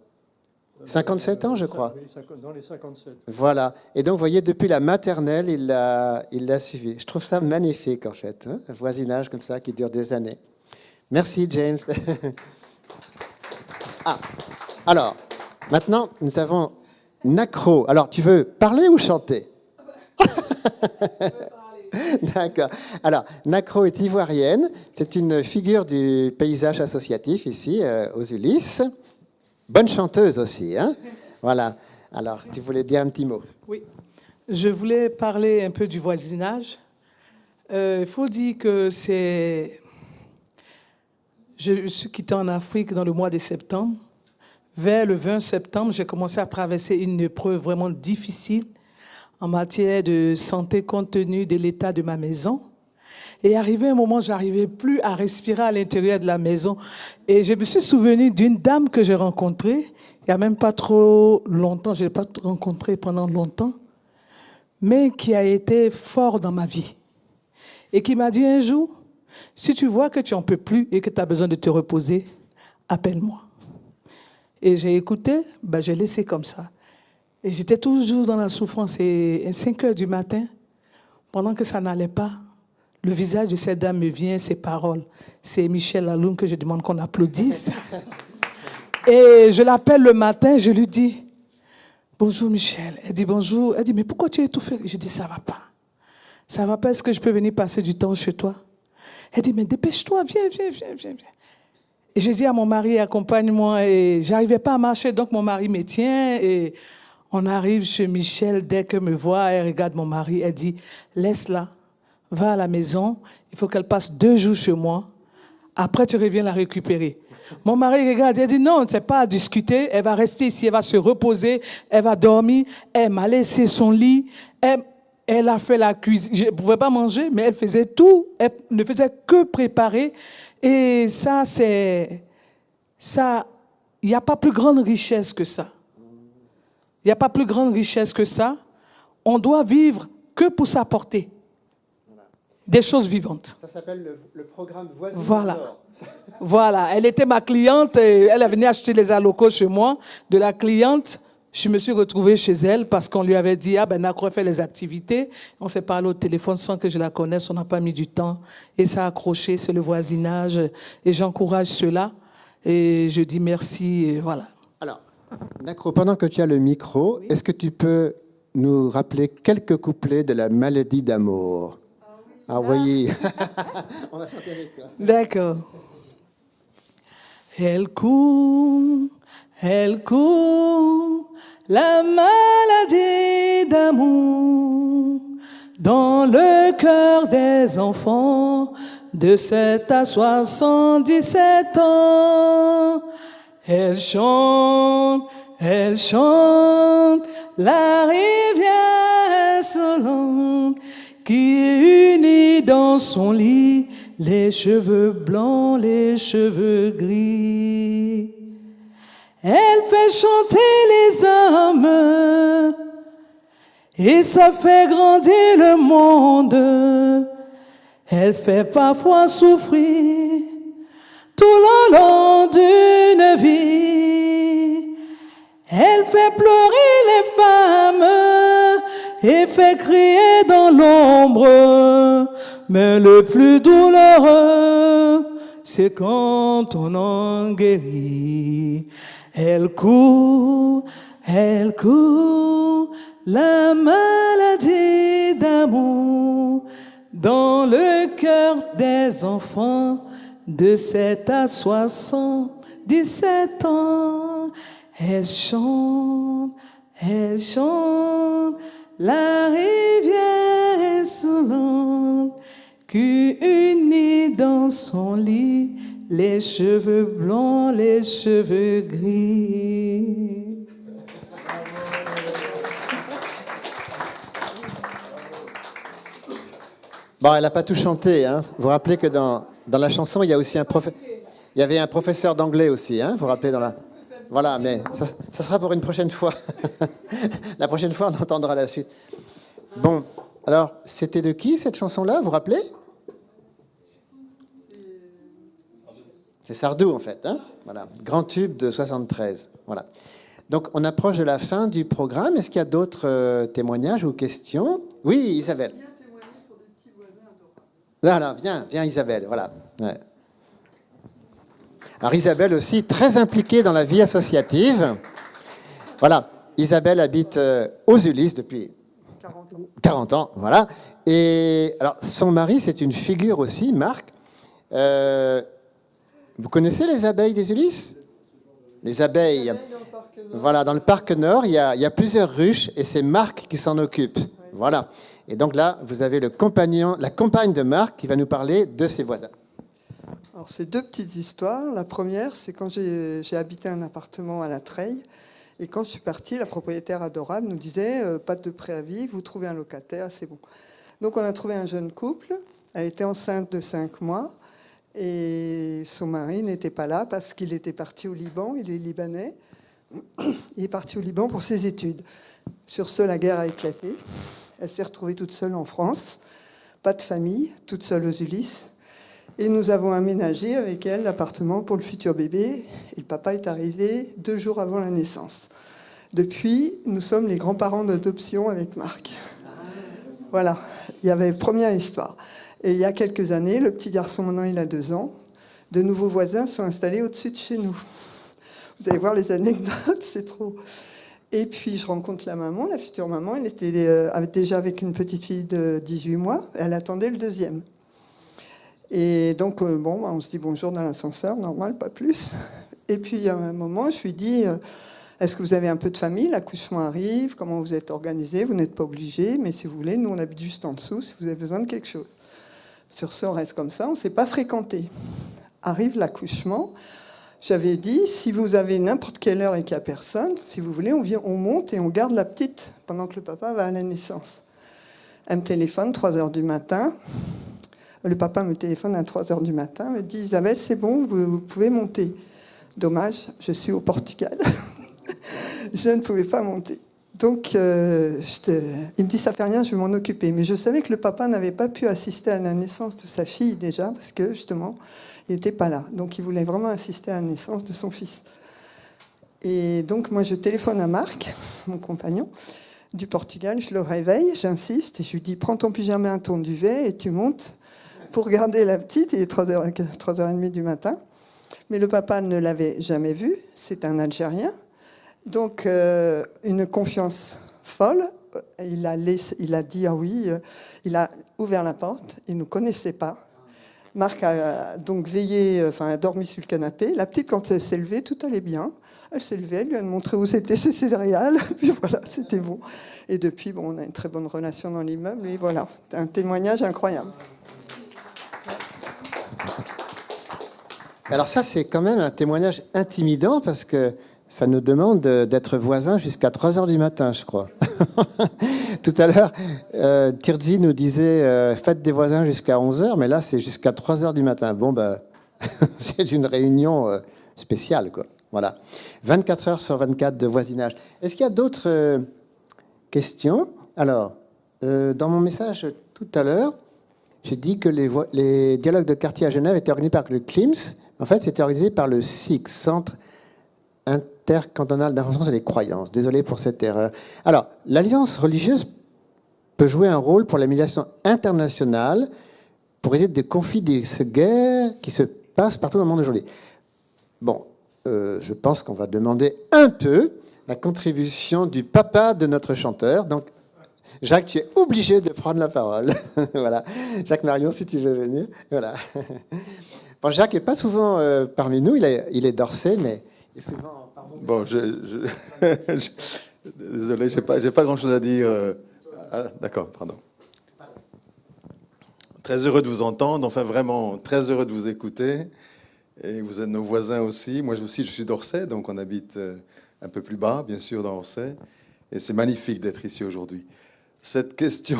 57 ans, je crois. Oui, dans les 57. Voilà. Et donc, vous voyez, depuis la maternelle, il l'a suivi. Je trouve ça magnifique, en fait. Hein, un voisinage comme ça qui dure des années. Merci, James. Ah, alors, maintenant, nous avons Nacro. Alors, tu veux parler ou chanter? D'accord. Alors, Nacro est ivoirienne. C'est une figure du paysage associatif ici, aux Ulysses. Bonne chanteuse aussi, hein? Voilà. Alors, tu voulais dire un petit mot? Oui. Je voulais parler un peu du voisinage. Il faut dire que c'est... Je suis quitté en Afrique dans le mois de septembre. Vers le 20 septembre, j'ai commencé à traverser une épreuve vraiment difficile en matière de santé compte tenu de l'état de ma maison. Et arrivé un moment, je n'arrivais plus à respirer à l'intérieur de la maison. Et je me suis souvenu d'une dame que j'ai rencontrée, il n'y a même pas trop longtemps, je ne l'ai pas rencontrée pendant longtemps, mais qui a été fort dans ma vie. Et qui m'a dit un jour, si tu vois que tu n'en peux plus et que tu as besoin de te reposer, appelle-moi. Et j'ai écouté, j'ai laissé comme ça. Et j'étais toujours dans la souffrance. Et à 5 heures du matin, pendant que ça n'allait pas, le visage de cette dame me vient, ses paroles. C'est Michel Laloum que je demande qu'on applaudisse. Et je l'appelle le matin, je lui dis, bonjour Michel. Elle dit bonjour. Elle dit, mais pourquoi tu es étouffé? Je dis, ça ne va pas. Ça ne va pas, est-ce que je peux venir passer du temps chez toi? Elle dit, mais dépêche-toi, viens. Et j'ai dit à mon mari, accompagne-moi. Et je n'arrivais pas à marcher, donc mon mari me tient. Et on arrive chez Michel, dès qu'elle me voit, elle regarde mon mari, elle dit, laisse-la, va à la maison, il faut qu'elle passe 2 jours chez moi. Après, tu reviens la récupérer. Mon mari regarde, elle dit, non, c'est pas à discuter, elle va rester ici, elle va se reposer, elle va dormir. Elle m'a laissé son lit, elle a fait la cuisine. Je ne pouvais pas manger, mais elle faisait tout, elle ne faisait que préparer. Et ça, il n'y a pas plus grande richesse que ça. Il n'y a pas plus grande richesse que ça. On doit vivre que pour s'apporter des choses vivantes. Ça s'appelle le programme Voisin. Voilà. Voilà. Elle était ma cliente. Et elle est venue acheter les alocos chez moi. De la cliente, je me suis retrouvée chez elle parce qu'on lui avait dit, Nacro fait les activités. On s'est parlé au téléphone sans que je la connaisse. On n'a pas mis du temps. Et ça a accroché. C'est le voisinage. Et j'encourage cela. Et je dis merci. Et voilà. Alors, Nacro, pendant que tu as le micro, oui. Est-ce que tu peux nous rappeler quelques couplets de la Maladie d'amour? Ah oui. On va chanter avec toi. D'accord. Elle court, la maladie d'amour dans le cœur des enfants de 7 à 77 ans. Elle chante, la rivière insolente qui unit dans son lit les cheveux blancs, les cheveux gris. Elle fait chanter les hommes et ça fait grandir le monde. Elle fait parfois souffrir tout le long d'une vie. Elle fait pleurer les femmes et fait crier dans l'ombre. Mais le plus douloureux, c'est quand on en guérit. Elle court, la maladie d'amour dans le cœur des enfants de 7 à 77 ans. Elle chante, la rivière insolente qui unit dans son lit les cheveux blancs, les cheveux gris. Bon, elle n'a pas tout chanté. Hein. Vous vous rappelez que dans la chanson, il y a aussi il y avait un professeur d'anglais aussi. Hein. Vous vous rappelez dans la... Voilà, mais ça sera pour une prochaine fois. La prochaine fois, on entendra la suite. Bon, alors, c'était de qui cette chanson-là, vous vous rappelez? C'est Sardou, en fait. Hein, voilà, grand tube de 73. Voilà. Donc, on approche de la fin du programme. Est-ce qu'il y a d'autres témoignages ou questions? Oui, Isabelle. Voilà, viens Isabelle, voilà. Ouais. Alors Isabelle aussi, très impliquée dans la vie associative. Voilà, Isabelle habite aux Ulysses depuis 40 ans, voilà. Et alors, son mari, c'est une figure aussi, Marc. Vous connaissez les abeilles des Ulysses? Les abeilles. Voilà, dans le parc Nord, il y a plusieurs ruches et c'est Marc qui s'en occupe. Voilà. Et donc là, vous avez la compagne de Marc qui va nous parler de ses voisins. Alors, c'est deux petites histoires. La première, c'est quand j'ai habité un appartement à La Treille. Et quand je suis partie, la propriétaire adorable nous disait pas de préavis, vous trouvez un locataire, c'est bon. Donc, on a trouvé un jeune couple. Elle était enceinte de 5 mois. Et son mari n'était pas là parce qu'il était parti au Liban. Il est libanais. Il est parti au Liban pour ses études. Sur ce, la guerre a éclaté. Elle s'est retrouvée toute seule en France, pas de famille, toute seule aux Ulysses. Et nous avons aménagé avec elle l'appartement pour le futur bébé. Et le papa est arrivé 2 jours avant la naissance. Depuis, nous sommes les grands-parents d'adoption avec Marc. Voilà, il y avait première histoire. Et il y a quelques années, le petit garçon, maintenant il a 2 ans, de nouveaux voisins sont installés au-dessus de chez nous. Vous allez voir les anecdotes, c'est trop... Et puis, je rencontre la maman, la future maman. Elle était déjà avec une petite fille de 18 mois. Elle attendait le 2e. Et donc, on se dit bonjour dans l'ascenseur, normal, pas plus. Et puis, à un moment, je lui dis, est-ce que vous avez un peu de famille? L'accouchement arrive, comment vous êtes organisé? Vous n'êtes pas obligé, mais si vous voulez, nous, on habite juste en dessous, si vous avez besoin de quelque chose. Sur ce, on reste comme ça, on ne s'est pas fréquenté. Arrive l'accouchement. J'avais dit, si vous avez n'importe quelle heure et qu'il n'y a personne, si vous voulez, on monte et on garde la petite pendant que le papa va à la naissance. Elle me téléphone 3h du matin. Le papa me téléphone à 3h du matin. Me dit, Isabelle, c'est bon, vous pouvez monter. Dommage, je suis au Portugal. Je ne pouvais pas monter. Donc, il me dit, ça fait rien, je vais m'en occuper. Mais je savais que le papa n'avait pas pu assister à la naissance de sa fille déjà, parce que justement... il n'était pas là. Donc, il voulait vraiment assister à la naissance de son fils. Et donc, moi, je téléphone à Marc, mon compagnon, du Portugal. Je le réveille, j'insiste, et je lui dis, prends ton pyjama, ton duvet, et tu montes pour garder la petite. Il est 3h30 du matin. Mais le papa ne l'avait jamais vu. C'est un Algérien. Donc, une confiance folle. Il a dit, ah oui, il a ouvert la porte. Il ne nous connaissait pas. Marc a donc veillé, a dormi sur le canapé. La petite, quand elle s'est levée, tout allait bien. Elle s'est levée, elle lui a montré où c'était ses céréales. Puis voilà, c'était bon. Et depuis, on a une très bonne relation dans l'immeuble. Et voilà, un témoignage incroyable. Alors ça, c'est quand même un témoignage intimidant parce que ça nous demande d'être voisins jusqu'à 3h du matin, je crois. Tout à l'heure, Tirzi nous disait faites des voisins jusqu'à 11h, mais là, c'est jusqu'à 3h du matin. Bon, c'est une réunion spéciale, quoi. Voilà. 24 heures sur 24 de voisinage. Est-ce qu'il y a d'autres questions? Alors, dans mon message tout à l'heure, j'ai dit que les dialogues de quartier à Genève étaient organisés par le CLIMS. En fait, c'était organisé par le SIC, Centre intercantonal d'information sur les croyances. Désolé pour cette erreur. Alors, l'Alliance religieuse peut jouer un rôle pour la médiation internationale pour résoudre des conflits, des guerres qui se passent partout dans le monde aujourd'hui. Bon, je pense qu'on va demander un peu la contribution du papa de notre chanteur. Donc, Jacques, tu es obligé de prendre la parole. Voilà. Jacques Marion, si tu veux venir. Voilà. Bon, Jacques n'est pas souvent parmi nous, il est d'Orsay, mais il est souvent parmi nous. Bon, désolé, j'ai pas grand-chose à dire. D'accord, pardon. Très heureux de vous entendre, enfin vraiment très heureux de vous écouter. Et vous êtes nos voisins aussi. Moi aussi, je suis d'Orsay, donc on habite un peu plus bas, bien sûr, dans Orsay. Et c'est magnifique d'être ici aujourd'hui. Cette question,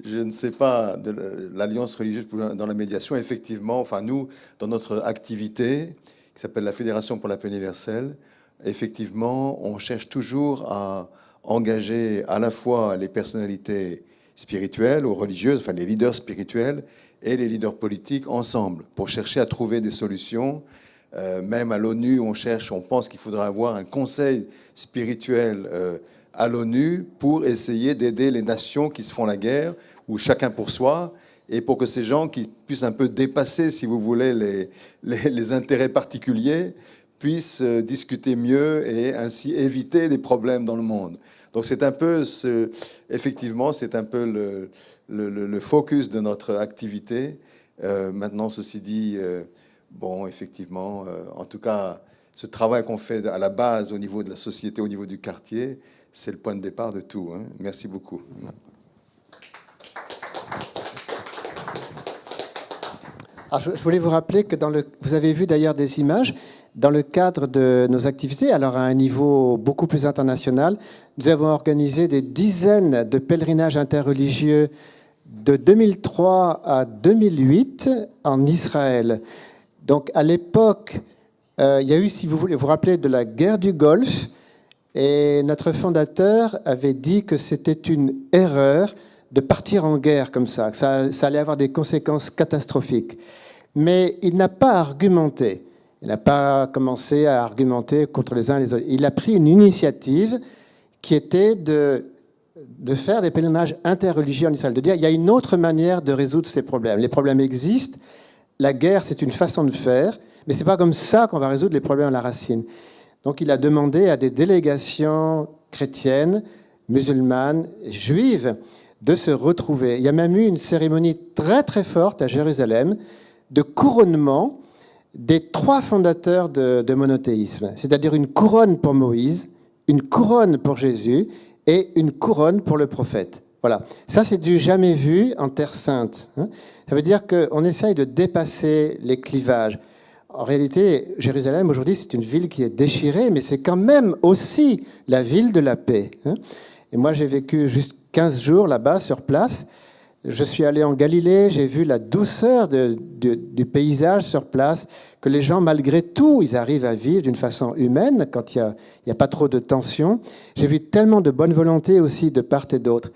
je ne sais pas, de l'Alliance religieuse dans la médiation, effectivement, enfin nous, dans notre activité, qui s'appelle la Fédération pour la paix universelle, effectivement, on cherche toujours à engager à la fois les personnalités spirituelles ou religieuses, enfin les leaders spirituels et les leaders politiques ensemble, pour chercher à trouver des solutions. Même à l'ONU, on pense qu'il faudra avoir un conseil spirituel à l'ONU pour essayer d'aider les nations qui se font la guerre, ou chacun pour soi, et pour que ces gens qui puissent un peu dépasser, si vous voulez, les intérêts particuliers, puissent discuter mieux et ainsi éviter des problèmes dans le monde. Donc c'est un peu, effectivement, c'est un peu le focus de notre activité. Maintenant, ceci dit, bon, effectivement, en tout cas, ce travail qu'on fait à la base au niveau de la société, au niveau du quartier, c'est le point de départ de tout. Hein. Merci beaucoup. Alors, je voulais vous rappeler que vous avez vu d'ailleurs des images dans le cadre de nos activités, alors à un niveau beaucoup plus international. Nous avons organisé des dizaines de pèlerinages interreligieux de 2003 à 2008 en Israël. Donc à l'époque, il y a eu, si vous voulez vous rappeler, de la guerre du Golfe, et notre fondateur avait dit que c'était une erreur de partir en guerre comme ça, que ça allait avoir des conséquences catastrophiques. Mais il n'a pas argumenté. Il n'a pas commencé à argumenter contre les uns et les autres. Il a pris une initiative qui était de faire des pèlerinages interreligieux en Israël, de dire il y a une autre manière de résoudre ces problèmes. Les problèmes existent, la guerre c'est une façon de faire, mais c'est pas comme ça qu'on va résoudre les problèmes à la racine. Donc il a demandé à des délégations chrétiennes, musulmanes, juives, de se retrouver. Il y a même eu une cérémonie très très forte à Jérusalem de couronnement des trois fondateurs de monothéisme, c'est-à-dire une couronne pour Moïse, une couronne pour Jésus et une couronne pour le prophète. Voilà. Ça, c'est du jamais vu en Terre Sainte. Ça veut dire qu'on essaye de dépasser les clivages. En réalité, Jérusalem, aujourd'hui, c'est une ville qui est déchirée, mais c'est quand même aussi la ville de la paix. Et moi, j'ai vécu juste 15 jours là-bas, sur place. Je suis allé en Galilée, j'ai vu la douceur du paysage sur place, que les gens, malgré tout, ils arrivent à vivre d'une façon humaine quand il n'y a pas trop de tension. J'ai vu tellement de bonne volonté aussi de part et d'autre.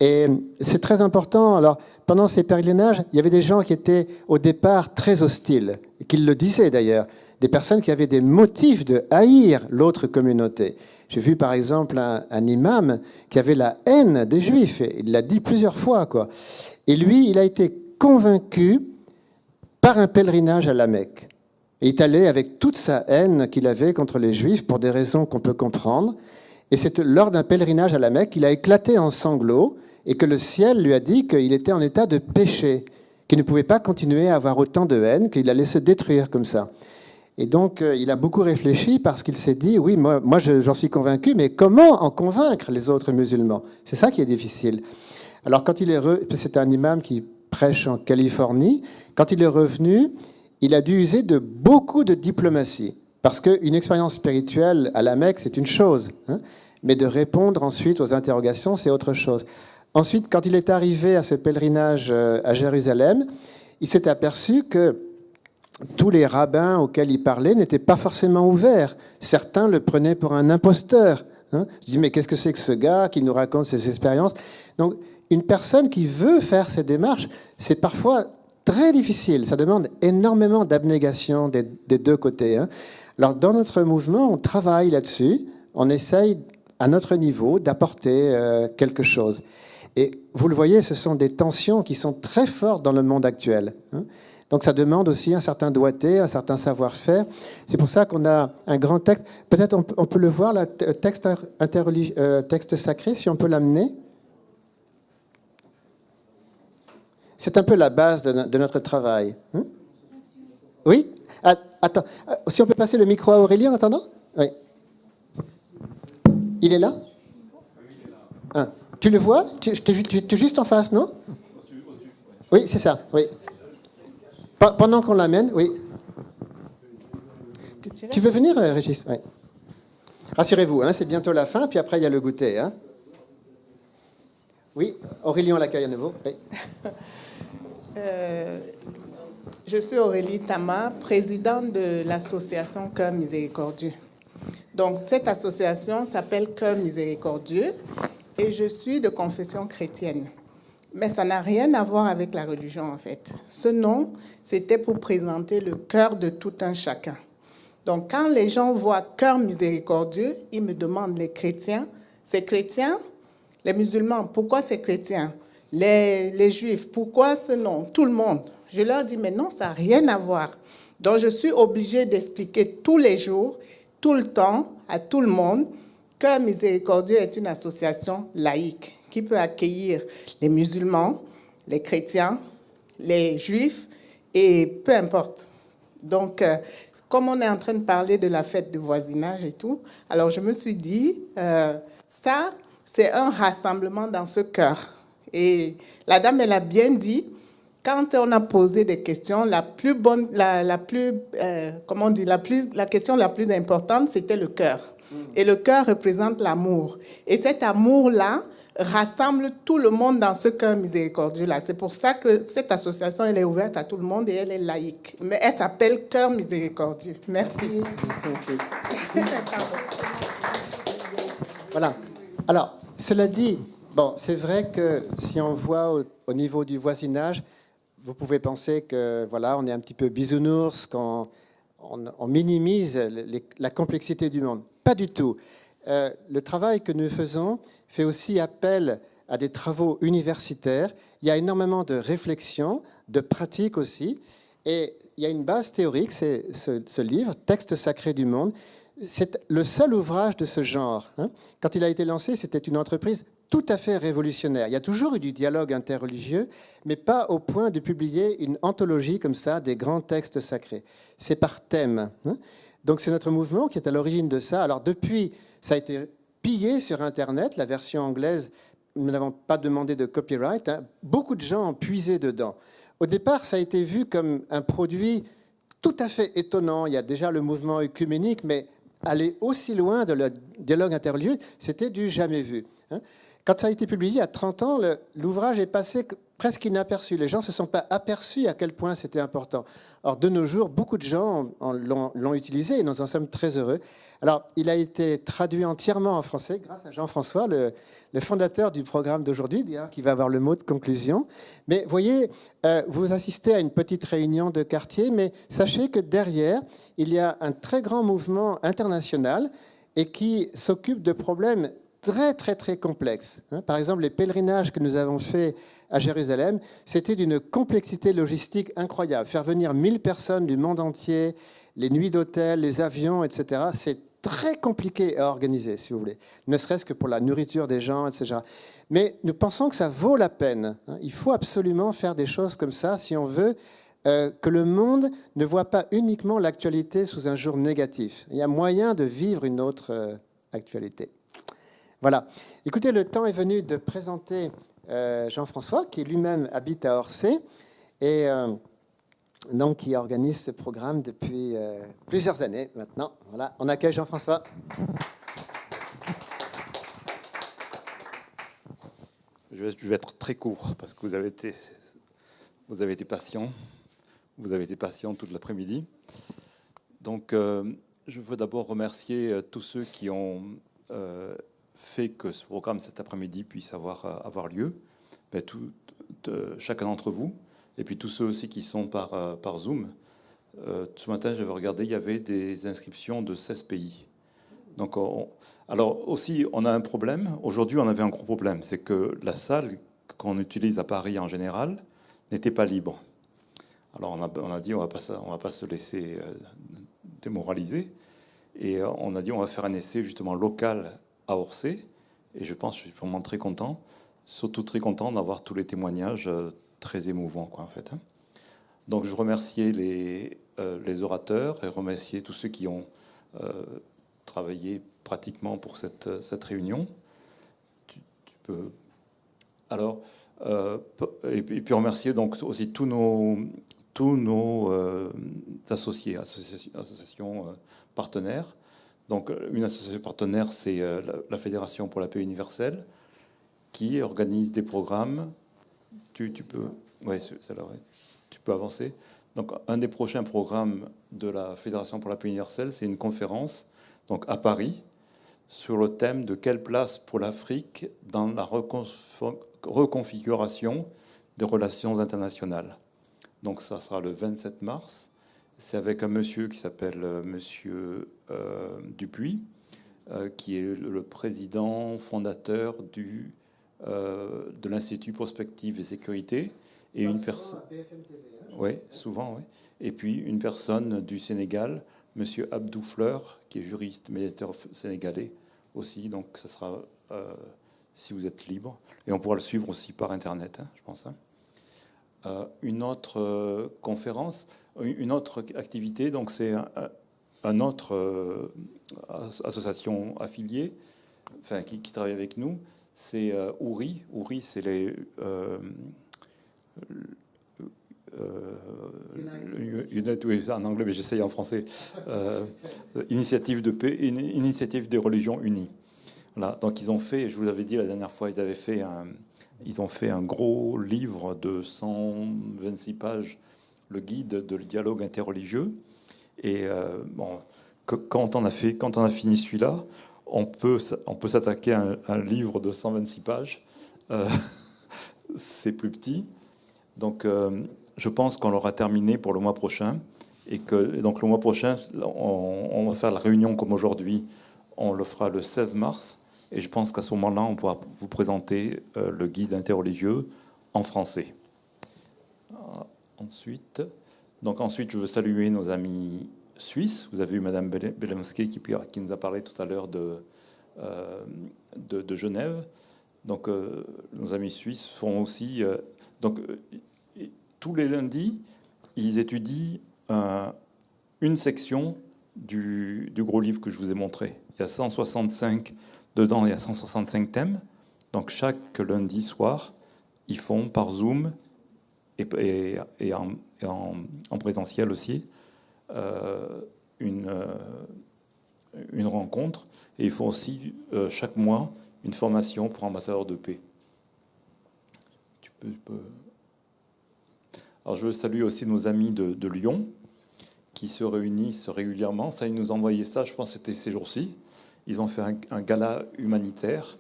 Et c'est très important. Alors, pendant ces pèlerinages, il y avait des gens qui étaient au départ très hostiles, et qui le disaient d'ailleurs, des personnes qui avaient des motifs de haïr l'autre communauté. J'ai vu par exemple un imam qui avait la haine des Juifs. Il l'a dit plusieurs fois, quoi. Et lui, il a été convaincu par un pèlerinage à la Mecque. Et il est allé avec toute sa haine qu'il avait contre les Juifs pour des raisons qu'on peut comprendre. Et c'est lors d'un pèlerinage à la Mecque qu'il a éclaté en sanglots et que le ciel lui a dit qu'il était en état de péché, qu'il ne pouvait pas continuer à avoir autant de haine, qu'il allait se détruire comme ça. Et donc, il a beaucoup réfléchi parce qu'il s'est dit, oui, moi j'en suis convaincu, mais comment en convaincre les autres musulmans? C'est ça qui est difficile. Alors, quand il est c'est un imam qui prêche en Californie. Quand il est revenu, il a dû user de beaucoup de diplomatie. Parce qu'une expérience spirituelle à la Mecque, c'est une chose. Mais de répondre ensuite aux interrogations, c'est autre chose. Ensuite, quand il est arrivé à ce pèlerinage à Jérusalem, il s'est aperçu que tous les rabbins auxquels il parlait n'étaient pas forcément ouverts. Certains le prenaient pour un imposteur. Je dis, mais qu'est-ce que c'est que ce gars qui nous raconte ses expériences? Donc, une personne qui veut faire ces démarches, c'est parfois très difficile. Ça demande énormément d'abnégation des deux côtés. Alors, dans notre mouvement, on travaille là-dessus. On essaye, à notre niveau, d'apporter quelque chose. Et vous le voyez, ce sont des tensions qui sont très fortes dans le monde actuel. Donc ça demande aussi un certain doigté, un certain savoir-faire. C'est pour ça qu'on a un grand texte. Peut-être on peut le voir, là, texte sacré, si on peut l'amener. C'est un peu la base de notre travail. Oui? Attends, si on peut passer le micro à Aurélie en attendant? Oui. Il est là? Tu le vois? Tu es juste en face, non? Oui, c'est ça, oui. Pendant qu'on l'amène, oui. Tu veux venir, Régis? Oui. Rassurez-vous, c'est bientôt la fin, puis après il y a le goûter. Oui, Aurélie, on l'accueille à nouveau. Oui. Je suis Aurélie Tama, présidente de l'association Cœur Miséricordieux. Donc, cette association s'appelle Cœur Miséricordieux et je suis de confession chrétienne. Mais ça n'a rien à voir avec la religion, en fait. Ce nom, c'était pour présenter le cœur de tout un chacun. Donc, quand les gens voient Cœur Miséricordieux, ils me demandent, les chrétiens, c'est chrétien? Les musulmans, pourquoi c'est chrétien? Les juifs, pourquoi ce nom? Tout le monde. Je leur dis, mais non, ça n'a rien à voir. Donc, je suis obligée d'expliquer tous les jours, tout le temps, à tout le monde, Cœur Miséricordieux est une association laïque qui peut accueillir les musulmans, les chrétiens, les juifs, et peu importe. Donc, comme on est en train de parler de la fête de voisinage et tout, alors je me suis dit, ça, c'est un rassemblement dans ce cœur. Et la dame, elle a bien dit, quand on a posé des questions, la question la plus importante, c'était le cœur. Et le cœur représente l'amour. Et cet amour-là rassemble tout le monde dans ce cœur miséricordieux-là. C'est pour ça que cette association, elle est ouverte à tout le monde et elle est laïque. Mais elle s'appelle Cœur Miséricordieux. Merci. Voilà. Alors, cela dit, bon, c'est vrai que si on voit au niveau du voisinage, vous pouvez penser que voilà, on est un petit peu bisounours, qu'on minimise la complexité du monde. Pas du tout. Le travail que nous faisons fait aussi appel à des travaux universitaires. Il y a énormément de réflexions, de pratiques aussi. Et il y a une base théorique, c'est ce livre, Texte sacré du monde. C'est le seul ouvrage de ce genre. Quand il a été lancé, c'était une entreprise tout à fait révolutionnaire. Il y a toujours eu du dialogue interreligieux, mais pas au point de publier une anthologie comme ça, des grands textes sacrés. C'est par thème. Donc c'est notre mouvement qui est à l'origine de ça. Alors depuis, ça a été pillé sur Internet, la version anglaise, nous n'avons pas demandé de copyright. Beaucoup de gens ont puisé dedans. Au départ, ça a été vu comme un produit tout à fait étonnant. Il y a déjà le mouvement œcuménique, mais aller aussi loin de le dialogue interreligieux, c'était du jamais vu. Quand ça a été publié il y a 30 ans, l'ouvrage est passé presque inaperçu. Les gens ne se sont pas aperçus à quel point c'était important. Or, de nos jours, beaucoup de gens l'ont utilisé et nous en sommes très heureux. Alors, il a été traduit entièrement en français grâce à Jean-François, le fondateur du programme d'aujourd'hui, qui va avoir le mot de conclusion. Mais voyez, vous assistez à une petite réunion de quartier, mais sachez que derrière, il y a un très grand mouvement international et qui s'occupe de problèmes très, très, très complexes. Par exemple, les pèlerinages que nous avons faits à Jérusalem, c'était d'une complexité logistique incroyable. Faire venir 1000 personnes du monde entier, les nuits d'hôtel, les avions, etc., c'est très compliqué à organiser, si vous voulez, ne serait-ce que pour la nourriture des gens, etc. Mais nous pensons que ça vaut la peine. Il faut absolument faire des choses comme ça si on veut que le monde ne voit pas uniquement l'actualité sous un jour négatif. Il y a moyen de vivre une autre actualité. Voilà. Écoutez, le temps est venu de présenter Jean-François, qui lui-même habite à Orsay et donc qui organise ce programme depuis plusieurs années maintenant. Voilà. On accueille Jean-François. Je vais être très court parce que vous avez été patient. Vous avez été patient toute l'après-midi. Donc, je veux d'abord remercier tous ceux qui ont fait que ce programme cet après-midi puisse avoir lieu. Chacun d'entre vous, et puis tous ceux aussi qui sont par Zoom. Ce matin, j'avais regardé, il y avait des inscriptions de 16 pays. Donc, alors aussi, on a un problème. Aujourd'hui, on avait un gros problème. C'est que la salle qu'on utilise à Paris en général n'était pas libre. Alors, on a dit, on va pas se laisser démoraliser. Et on a dit, on va faire un essai justement local à Orsay. Et je pense que je suis vraiment très content. Surtout très content d'avoir tous les témoignages très émouvants, quoi, en fait. Donc, je remerciais les orateurs et remercier tous ceux qui ont travaillé pratiquement pour cette réunion. Tu peux... Alors, et puis remercier donc aussi tous nos associés, associations partenaires. Donc, une association partenaire, c'est la Fédération pour la paix universelle, qui organise des programmes. Tu peux... Oui, c'est là, ouais. Tu peux avancer. Donc, un des prochains programmes de la Fédération pour la paix universelle, c'est une conférence donc à Paris sur le thème de quelle place pour l'Afrique dans la reconfiguration des relations internationales. Donc, ça sera le 27 mars. C'est avec un monsieur qui s'appelle Monsieur Dupuis, qui est le président fondateur de l'Institut Prospective et Sécurité, et une personne. Oui, souvent, oui. Et puis une personne du Sénégal, Monsieur Abdou Fleur, qui est juriste, médiateur sénégalais aussi. Donc, ça sera si vous êtes libre, et on pourra le suivre aussi par Internet, hein, je pense. Hein. Une autre conférence, une autre activité. Donc, c'est un autre association affiliée, enfin qui travaille avec nous. C'est OURI. OURI, c'est les oui, en anglais, mais j'essaye en français. Initiative de paix, initiative des religions unies. Voilà. Donc ils ont fait, je vous l'avais dit la dernière fois, ils ont fait un gros livre de 126 pages, le guide de le dialogue interreligieux. Et bon, quand on a fini celui-là, on peut s'attaquer à un livre de 126 pages. C'est plus petit. Donc, je pense qu'on l'aura terminé pour le mois prochain. Et que donc le mois prochain, on va faire la réunion comme aujourd'hui. On le fera le 16 mars. Et je pense qu'à ce moment-là, on pourra vous présenter le guide interreligieux en français. Ensuite, je veux saluer nos amis suisses. Vous avez eu Madame Belemski qui nous a parlé tout à l'heure de Genève. Donc, nos amis suisses font aussi... tous les lundis, ils étudient une section du gros livre que je vous ai montré. Il y a 165 dedans, il y a 165 thèmes. Donc, chaque lundi soir, ils font par Zoom et en présentiel aussi une rencontre. Et ils font aussi chaque mois une formation pour ambassadeurs de paix. Alors, je veux saluer aussi nos amis de Lyon qui se réunissent régulièrement. Ça, ils nous ont envoyé ça, je pense que c'était ces jours-ci. Ils ont fait un gala humanitaire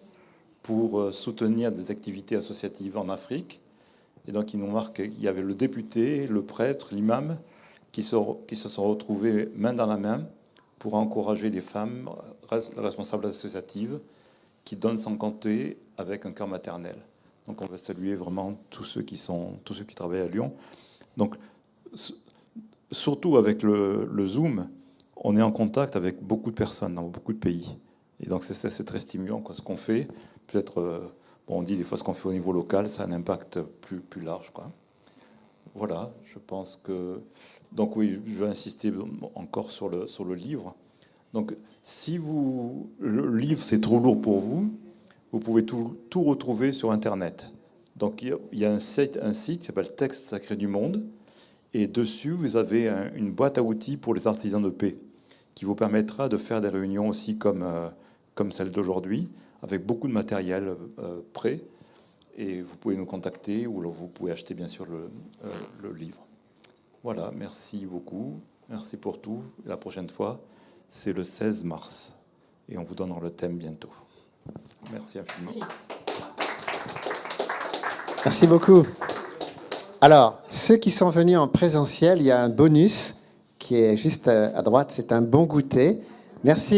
pour soutenir des activités associatives en Afrique. Et donc, ils nous marquent qu'il y avait le député, le prêtre, l'imam qui se sont retrouvés main dans la main pour encourager les femmes responsables associatives qui donnent sans compter avec un cœur maternel. Donc, on va saluer vraiment tous ceux qui travaillent à Lyon. Donc, surtout avec le Zoom, on est en contact avec beaucoup de personnes dans beaucoup de pays. Et donc, c'est très stimulant, quoi, ce qu'on fait. Peut-être, on dit des fois ce qu'on fait au niveau local, ça a un impact plus large, quoi. Voilà, je pense que... Donc oui, je vais insister encore sur le livre. Donc, si le livre, c'est trop lourd pour vous, vous pouvez tout retrouver sur Internet. Donc, il y a un site qui s'appelle Texte Sacré du Monde. Et dessus, vous avez une boîte à outils pour les artisans de paix qui vous permettra de faire des réunions aussi comme celle d'aujourd'hui, avec beaucoup de matériel prêt. Et vous pouvez nous contacter ou vous pouvez acheter, bien sûr, le livre. Voilà, merci beaucoup. Merci pour tout. Et la prochaine fois, c'est le 16 mars. Et on vous donnera le thème bientôt. Merci infiniment. Merci beaucoup. Alors, ceux qui sont venus en présentiel, il y a un bonus qui est juste à droite. C'est un bon goûter. Merci.